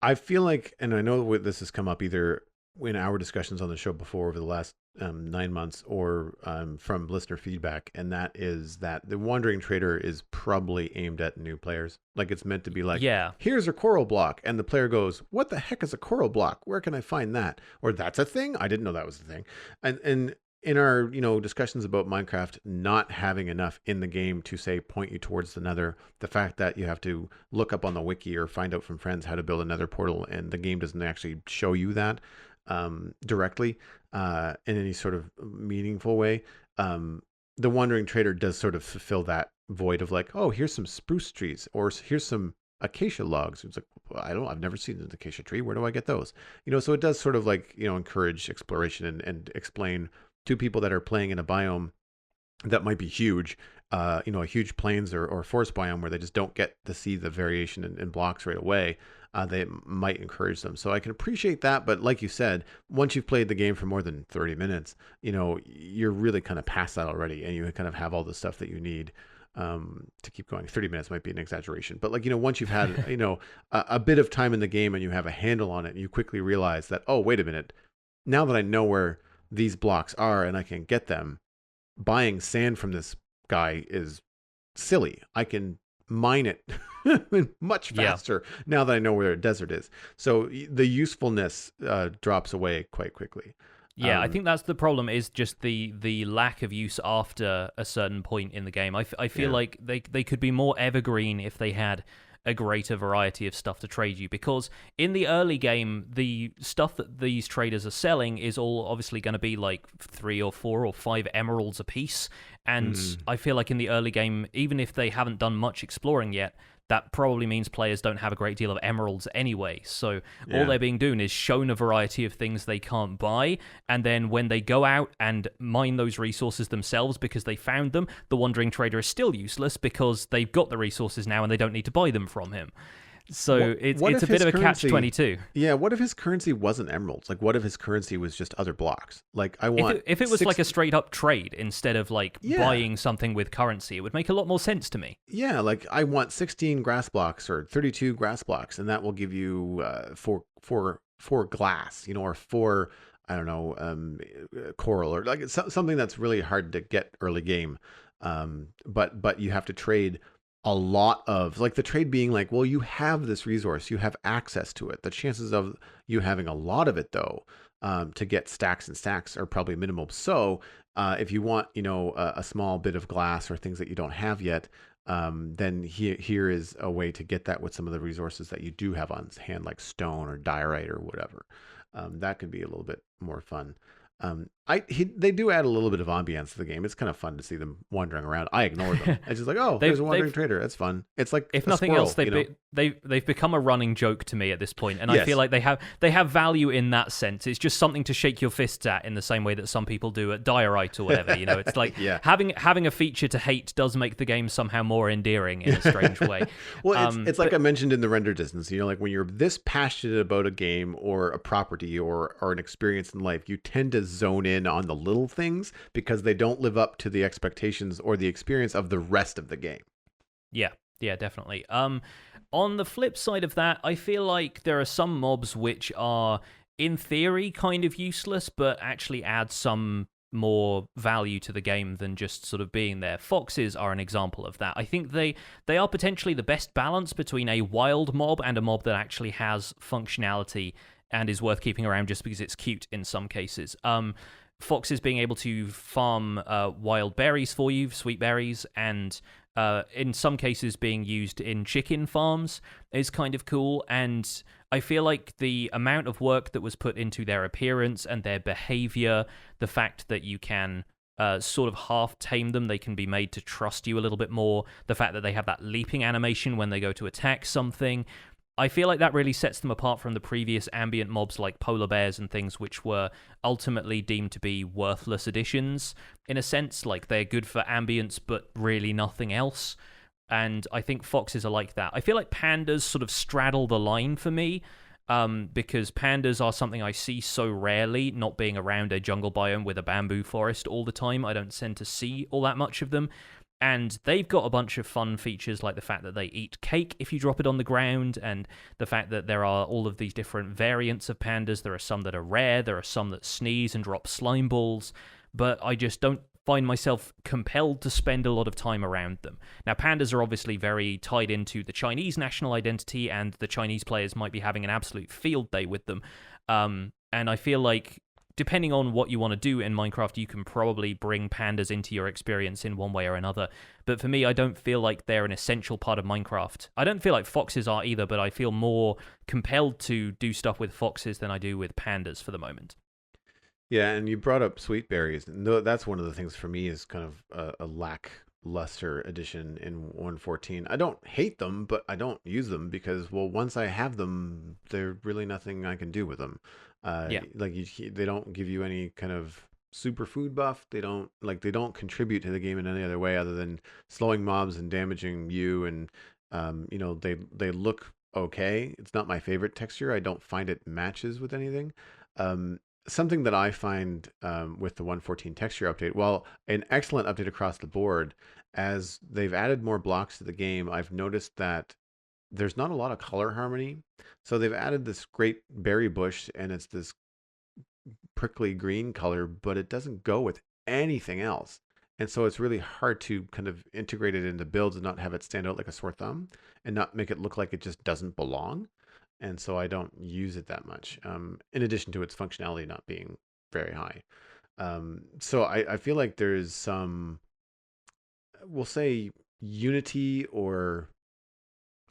Speaker 1: I feel like, and I know this has come up either in our discussions on the show before over the last 9 months or from listener feedback, and that is that the Wandering Trader is probably aimed at new players. Like, it's meant to be like, here's a coral block, and the player goes, what the heck is a coral block? Where can I find that? Or that's a thing? I didn't know that was a thing. And in our discussions about Minecraft not having enough in the game to say point you towards the Nether, the fact that you have to look up on the wiki or find out from friends how to build a Nether portal, and the game doesn't actually show you that directly in any sort of meaningful way. The Wandering Trader does sort of fulfill that void of like, oh, here's some spruce trees, or here's some acacia logs. It's like, I've never seen an acacia tree. Where do I get those? So it does sort of like, encourage exploration and explain to people that are playing in a biome that might be huge, a huge plains or forest biome where they just don't get to see the variation in blocks right away. They might encourage them. So I can appreciate that. But like you said, once you've played the game for more than 30 minutes, you're really kind of past that already. And you kind of have all the stuff that you need to keep going. 30 minutes might be an exaggeration. But like, once you've had, a bit of time in the game and you have a handle on it, you quickly realize that, oh, wait a minute. Now that I know where these blocks are and I can get them, buying sand from this guy is silly. I can mine it much faster now that I know where a desert is. So the usefulness drops away quite quickly.
Speaker 2: I think that's the problem, is just the lack of use after a certain point in the game. I feel like they could be more evergreen if they had a greater variety of stuff to trade you, because in the early game, the stuff that these traders are selling is all obviously going to be like 3 or 4 or 5 emeralds a piece, and I feel like in the early game, even if they haven't done much exploring yet, that probably means players don't have a great deal of emeralds anyway. So all they're being doing is shown a variety of things they can't buy, and then when they go out and mine those resources themselves because they found them, the Wandering Trader is still useless because they've got the resources now and they don't need to buy them from him. So it's a bit of a catch-22.
Speaker 1: Yeah, what if his currency wasn't emeralds? Like, what if his currency was just other blocks? Like, I want...
Speaker 2: If it was like a straight-up trade instead of, like, buying something with currency, it would make a lot more sense to me.
Speaker 1: Yeah, like, I want 16 grass blocks or 32 grass blocks, and that will give you four glass, or 4... I don't know, coral, or like something that's really hard to get early game. But you have to trade a lot of, like, the trade being like, well, you have this resource, you have access to it. The chances of you having a lot of it, though, to get stacks and stacks are probably minimal. So if you want, a small bit of glass or things that you don't have yet, then here is a way to get that with some of the resources that you do have on hand, like stone or diorite or whatever. That could be a little bit more fun. They do add a little bit of ambience to the game. It's kind of fun to see them wandering around. I ignore them. It's just like, oh, there's a Wandering Trader. That's fun. It's like,
Speaker 2: if nothing else, they've become a running joke to me at this point, and I feel like they have value in that sense. It's just something to shake your fists at in the same way that some people do at diorite or whatever. It's like having a feature to hate does make the game somehow more endearing in a strange way.
Speaker 1: Well, it's like I mentioned in the render distance. Like, when you're this passionate about a game or a property or an experience in life, you tend to zone in on the little things because they don't live up to the expectations or the experience of the rest of the game.
Speaker 2: Yeah, definitely. On the flip side of that, I feel like there are some mobs which are, in theory, kind of useless, but actually add some more value to the game than just sort of being there. Foxes are an example of that. I think they are potentially the best balance between a wild mob and a mob that actually has functionality and is worth keeping around just because it's cute in some cases. Foxes being able to farm wild berries for you, sweet berries, and in some cases being used in chicken farms is kind of cool. And I feel like the amount of work that was put into their appearance and their behavior, the fact that you can sort of half tame them, they can be made to trust you a little bit more, the fact that they have that leaping animation when they go to attack something, I feel like that really sets them apart from the previous ambient mobs like polar bears and things, which were ultimately deemed to be worthless additions in a sense. Like they're good for ambience, but really nothing else. And I think foxes are like that. I feel like pandas sort of straddle the line for me, because pandas are something I see so rarely, not being around a jungle biome with a bamboo forest all the time. I don't tend to see all that much of them. And they've got a bunch of fun features like the fact that they eat cake if you drop it on the ground, and the fact that there are all of these different variants of pandas. There are some that are rare, there are some that sneeze and drop slime balls, but I just don't find myself compelled to spend a lot of time around them. Now, pandas are obviously very tied into the Chinese national identity, and the Chinese players might be having an absolute field day with them. And I feel like depending on what you want to do in Minecraft, you can probably bring pandas into your experience in one way or another. But for me, I don't feel like they're an essential part of Minecraft. I don't feel like foxes are either, but I feel more compelled to do stuff with foxes than I do with pandas for the moment.
Speaker 1: Yeah, and you brought up sweet berries. No, that's one of the things for me is kind of a lackluster addition in 114. I don't hate them, but I don't use them because, well, once I have them, there's really nothing I can do with them.
Speaker 2: Yeah.
Speaker 1: Like they don't give you any kind of super food buff. They don't contribute to the game in any other way other than slowing mobs and damaging you. And they look okay. It's not my favorite texture. I don't find it matches with anything. Um, Something that I find with the 114 texture update, well, an excellent update across the board, as they've added more blocks to the game, I've noticed that there's not a lot of color harmony. So they've added this great berry bush, and it's this prickly green color, but it doesn't go with anything else. And so it's really hard to kind of integrate it into builds and not have it stand out like a sore thumb and not make it look like it just doesn't belong. And so I don't use it that much, in addition to its functionality not being very high. So I feel like there's some, we'll say, unity, or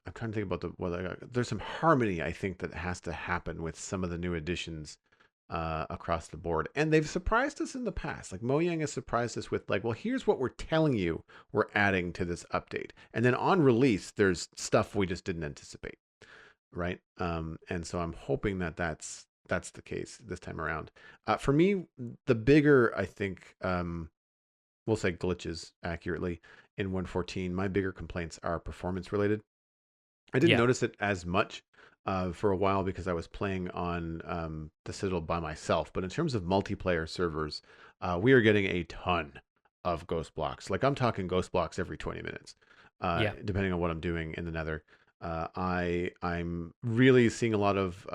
Speaker 1: I'm trying to think about there's some harmony I think that has to happen with some of the new additions across the board. And they've surprised us in the past. Like Mojang has surprised us with like, well, here's what we're telling you we're adding to this update. And then on release, there's stuff we just didn't anticipate. Right. And so I'm hoping that that's the case this time around. For me, the bigger, I think, we'll say glitches accurately in 114, my bigger complaints are performance related. I didn't
Speaker 2: Yeah.
Speaker 1: notice it as much for a while because I was playing on the Citadel by myself. But in terms of multiplayer servers, we are getting a ton of ghost blocks. Like I'm talking ghost blocks every 20 minutes,
Speaker 2: Yeah.
Speaker 1: depending on what I'm doing in the Nether. I'm really seeing a lot of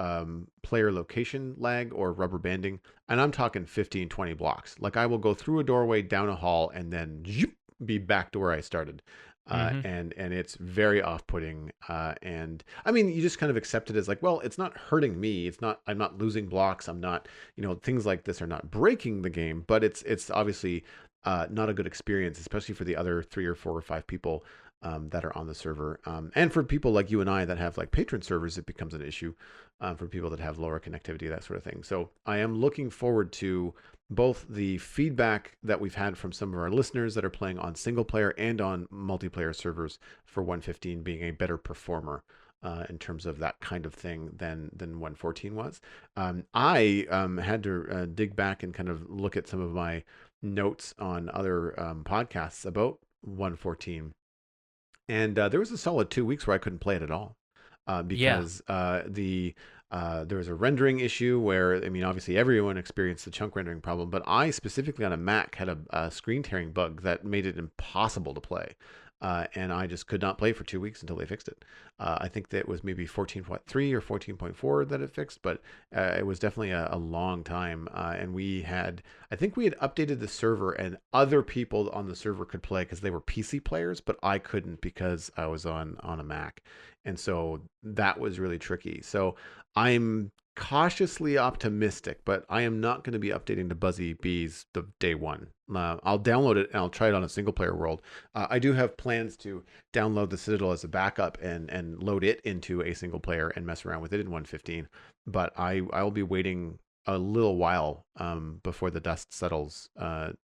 Speaker 1: player location lag or rubber banding, and I'm talking 15, 20 blocks. Like I will go through a doorway, down a hall, and then zoop, be back to where I started.
Speaker 2: Mm-hmm.
Speaker 1: And it's very off-putting. And I mean, you just kind of accept it as like, well, it's not hurting me. I'm not losing blocks. I'm not, things like this are not breaking the game, but it's obviously not a good experience, especially for the other 3 or 4 or 5 people that are on the server. And for people like you and I that have like patron servers, it becomes an issue for people that have lower connectivity, that sort of thing. So I am looking forward to both the feedback that we've had from some of our listeners that are playing on single player and on multiplayer servers for 115 being a better performer in terms of that kind of thing than 114 was. I had to dig back and kind of look at some of my notes on other podcasts about 114, and there was a solid 2 weeks where I couldn't play it at all
Speaker 2: Yeah.
Speaker 1: because there was a rendering issue where, I mean, obviously everyone experienced the chunk rendering problem, but I specifically on a Mac had a screen tearing bug that made it impossible to play. And I just could not play for 2 weeks until they fixed it. I think that was maybe 14.3 or 14.4 that it fixed, but it was definitely a long time. And I think we had updated the server, and other people on the server could play because they were PC players, but I couldn't because I was on a Mac. And so that was really tricky. So I'm cautiously optimistic, but I am not going to be updating to Buzzy Bees the day one. I'll download it and I'll try it on a single player world. I do have plans to download the Citadel as a backup and load it into a single player and mess around with it in 115. But I'll be waiting a little while before the dust settles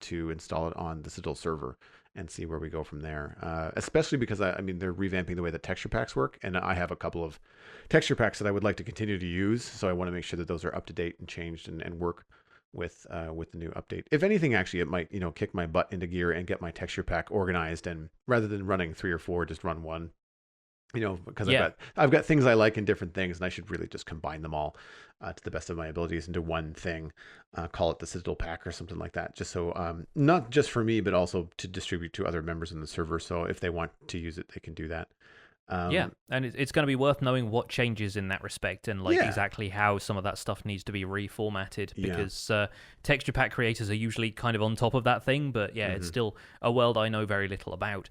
Speaker 1: to install it on the Citadel server. and see where we go from there. Especially because I mean they're revamping the way that texture packs work, and I have a couple of texture packs that I would like to continue to use. So I want to make sure that those are up to date and changed and work with the new update. If anything, actually, it might kick my butt into gear and get my texture pack organized, and rather than running 3 or 4, just run one. Because I've got things I like in different things, and I should really just combine them all to the best of my abilities into one thing. Call it the Citadel Pack or something like that. Just so not just for me, but also to distribute to other members in the server. So if they want to use it, they can do that.
Speaker 2: And it's going to be worth knowing what changes in that respect and exactly how some of that stuff needs to be reformatted, because texture pack creators are usually kind of on top of that thing, but it's still a world I know very little about.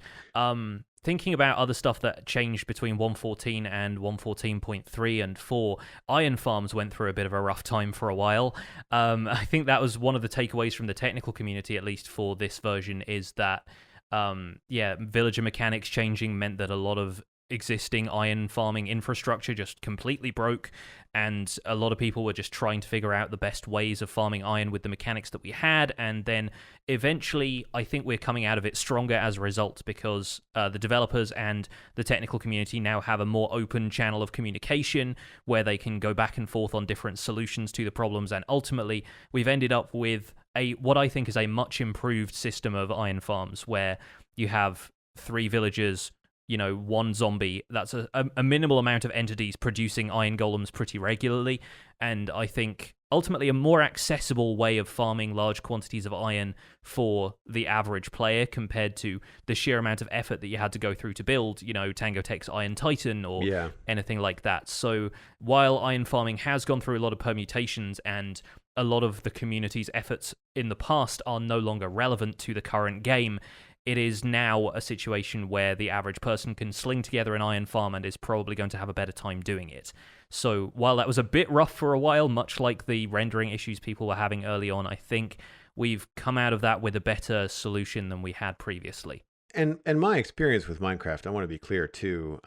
Speaker 2: Thinking about other stuff that changed between 1.14 and 1.14.3 and 4, iron farms went through a bit of a rough time for a while. I think that was one of the takeaways from the technical community, at least for this version, is that villager mechanics changing meant that a lot of existing iron farming infrastructure just completely broke, and a lot of people were just trying to figure out the best ways of farming iron with the mechanics that we had. And then eventually I think we're coming out of it stronger as a result, because the developers and the technical community now have a more open channel of communication where they can go back and forth on different solutions to the problems, and ultimately we've ended up with what I think is a much improved system of iron farms, where you have 3 villagers, 1 zombie. That's a minimal amount of entities producing iron golems pretty regularly, and I think ultimately a more accessible way of farming large quantities of iron for the average player compared to the sheer amount of effort that you had to go through to build, Tango Tech's Iron Titan or anything like that. So while iron farming has gone through a lot of permutations and a lot of the community's efforts in the past are no longer relevant to the current game, it is now a situation where the average person can sling together an iron farm and is probably going to have a better time doing it. So while that was a bit rough for a while, much like the rendering issues people were having early on, I think we've come out of that with a better solution than we had previously.
Speaker 1: And my experience with Minecraft, I want to be clear too,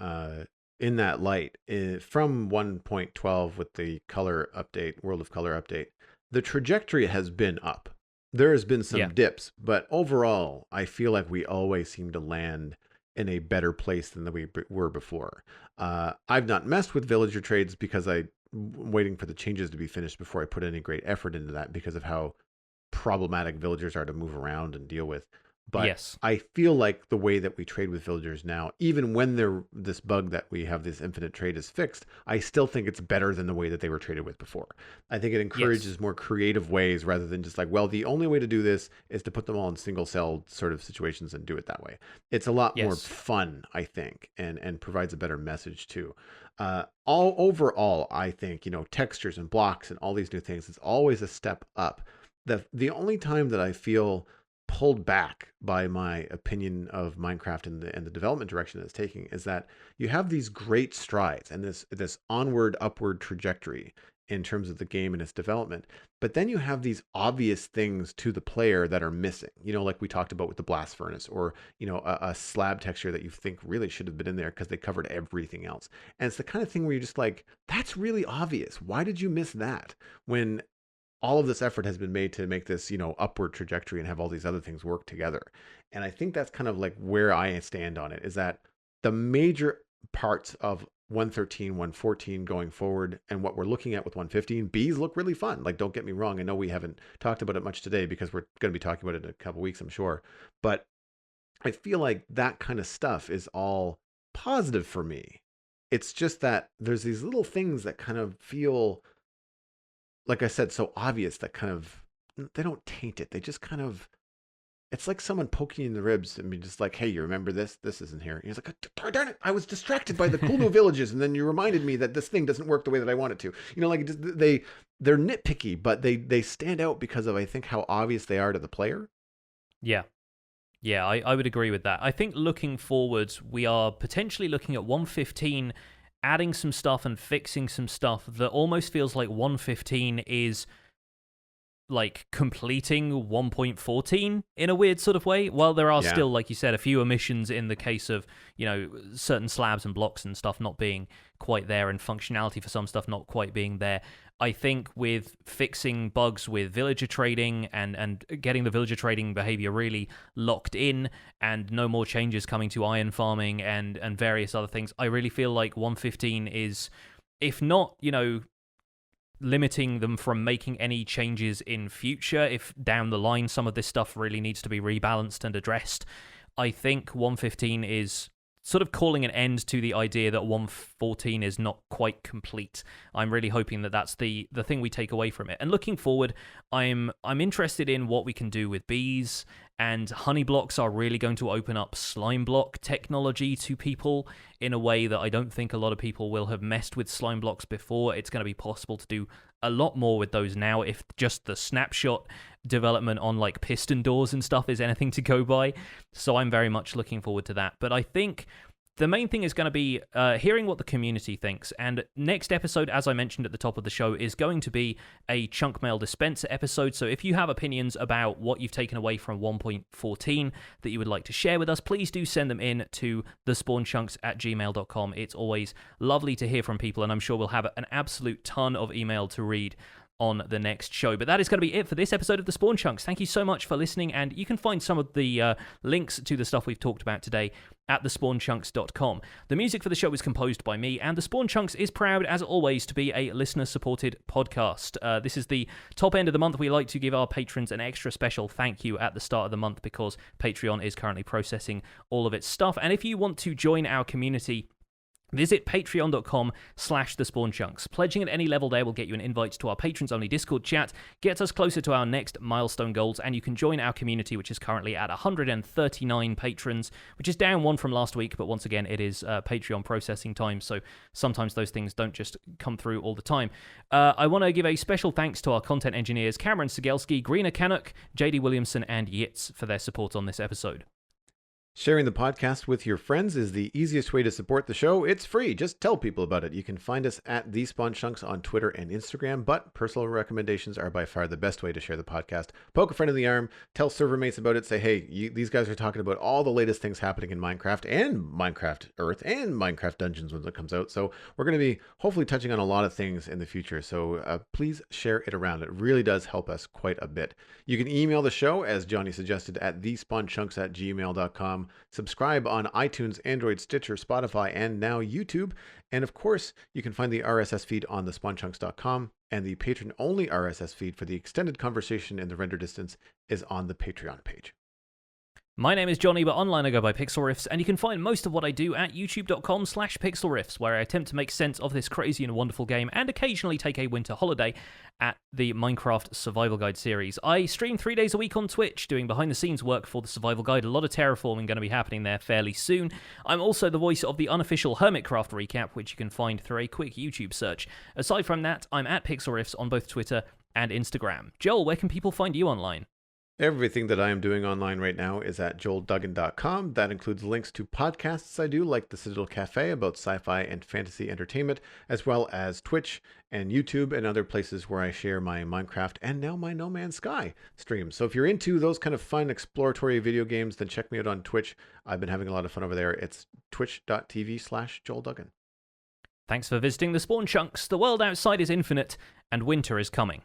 Speaker 1: in that light, from 1.12 with the color update, World of Color update, the trajectory has been up. There has been some dips, but overall, I feel like we always seem to land in a better place than we were before. I've not messed with villager trades because I'm waiting for the changes to be finished before I put any great effort into that, because of how problematic villagers are to move around and deal with. But I feel like the way that we trade with villagers now, even when this bug that we have this infinite trade is fixed, I still think it's better than the way that they were traded with before. I think it encourages more creative ways rather than just like, well, the only way to do this is to put them all in single cell sort of situations and do it that way. It's a lot more fun, I think, and provides a better message too. Overall, I think, textures and blocks and all these new things, it's always a step up. The only time that I feel pulled back by my opinion of Minecraft and the development direction that it's taking is that you have these great strides and this onward upward trajectory in terms of the game and its development, but then you have these obvious things to the player that are missing, like we talked about with the blast furnace, or a slab texture that you think really should have been in there because they covered everything else. And it's the kind of thing where you're just like, that's really obvious, why did you miss that, when all of this effort has been made to make this, upward trajectory and have all these other things work together. And I think that's kind of like where I stand on it, is that the major parts of 1.13, 1.14 going forward, and what we're looking at with 1.15, bees look really fun. Like, don't get me wrong. I know we haven't talked about it much today because we're going to be talking about it in a couple weeks, I'm sure. But I feel like that kind of stuff is all positive for me. It's just that there's these little things that kind of feel, like I said, so obvious that kind of, they don't taint it. They just kind of, it's like someone poking you in the ribs and be just like, hey, you remember this? This isn't here. And he's like, oh, darn it, I was distracted by the cool new villages. And then you reminded me that this thing doesn't work the way that I want it to. They're nitpicky, but they stand out because of, I think, how obvious they are to the player.
Speaker 2: Yeah. Yeah, I would agree with that. I think looking forward, we are potentially looking at 1.15 adding some stuff and fixing some stuff that almost feels like 1.15 is like completing 1.14 in a weird sort of way. While there are still, like you said, a few omissions in the case of, certain slabs and blocks and stuff not being quite there, and functionality for some stuff not quite being there, I think with fixing bugs with villager trading and getting the villager trading behavior really locked in, and no more changes coming to iron farming and various other things, I really feel like 1.15 is, if not, limiting them from making any changes in future, if down the line some of this stuff really needs to be rebalanced and addressed, I think 1.15 is sort of calling an end to the idea that 1.14 is not quite complete. I'm really hoping that that's the thing we take away from it. And looking forward, I'm interested in what we can do with bees, and honey blocks are really going to open up slime block technology to people in a way that I don't think a lot of people will have messed with slime blocks before. It's going to be possible to do a lot more with those now, if just the snapshot development on like piston doors and stuff is anything to go by. So I'm very much looking forward to that. But I think the main thing is going to be hearing what the community thinks. And next episode, as I mentioned at the top of the show, is going to be a chunk mail dispenser episode. So if you have opinions about what you've taken away from 1.14 that you would like to share with us, please do send them in to thespawnchunks@gmail.com. It's always lovely to hear from people, and I'm sure we'll have an absolute ton of email to read on the next show. But that is going to be it for this episode of The Spawn Chunks. Thank you so much for listening, and you can find some of the links to the stuff we've talked about today at thespawnchunks.com. The music for the show is composed by me, and The Spawn Chunks is proud, as always, to be a listener-supported podcast. This is the top end of the month. We like to give our patrons an extra special thank you at the start of the month because Patreon is currently processing all of its stuff. And if you want to join our community, visit patreon.com/thespawnchunks. Pledging at any level there will get you an invite to our patrons-only Discord chat, gets us closer to our next milestone goals, and you can join our community, which is currently at 139 patrons, which is down one from last week, but once again, it is Patreon processing time, so sometimes those things don't just come through all the time. I want to give a special thanks to our content engineers, Cameron Sigelski, Greena Canuck, JD Williamson, and Yitz for their support on this episode.
Speaker 1: Sharing the podcast with your friends is the easiest way to support the show. It's free. Just tell people about it. You can find us at The Spawn Chunks on Twitter and Instagram, but personal recommendations are by far the best way to share the podcast. Poke a friend in the arm, tell server mates about it, say, hey, these guys are talking about all the latest things happening in Minecraft and Minecraft Earth and Minecraft Dungeons when it comes out. So we're going to be hopefully touching on a lot of things in the future. So please share it around. It really does help us quite a bit. You can email the show, as Jonny suggested, at thespawnchunks@gmail.com. Subscribe on iTunes, Android, Stitcher, Spotify, and now YouTube. And of course, you can find the RSS feed on thespawnchunks.com, and the patron-only RSS feed for the extended conversation in the render distance is on the Patreon page.
Speaker 2: My name is Jonny, but online I go by Pixel Riffs, and you can find most of what I do at youtube.com/pixelriffs, where I attempt to make sense of this crazy and wonderful game and occasionally take a winter holiday at the Minecraft Survival Guide series. I stream 3 days a week on Twitch, doing behind-the-scenes work for the Survival Guide. A lot of terraforming going to be happening there fairly soon. I'm also the voice of the unofficial Hermitcraft recap, which you can find through a quick YouTube search. Aside from that, I'm at Pixel Riffs on both Twitter and Instagram. Joel, where can people find you online?
Speaker 1: Everything that I am doing online right now is at joelduggan.com. That includes links to podcasts I do, like the Citadel Cafe about sci-fi and fantasy entertainment, as well as Twitch and YouTube and other places where I share my Minecraft and now my No Man's Sky streams. So if you're into those kind of fun exploratory video games, then check me out on Twitch. I've been having a lot of fun over there. It's twitch.tv/joelduggan.
Speaker 2: Thanks for visiting the Spawn Chunks. The world outside is infinite, and winter is coming.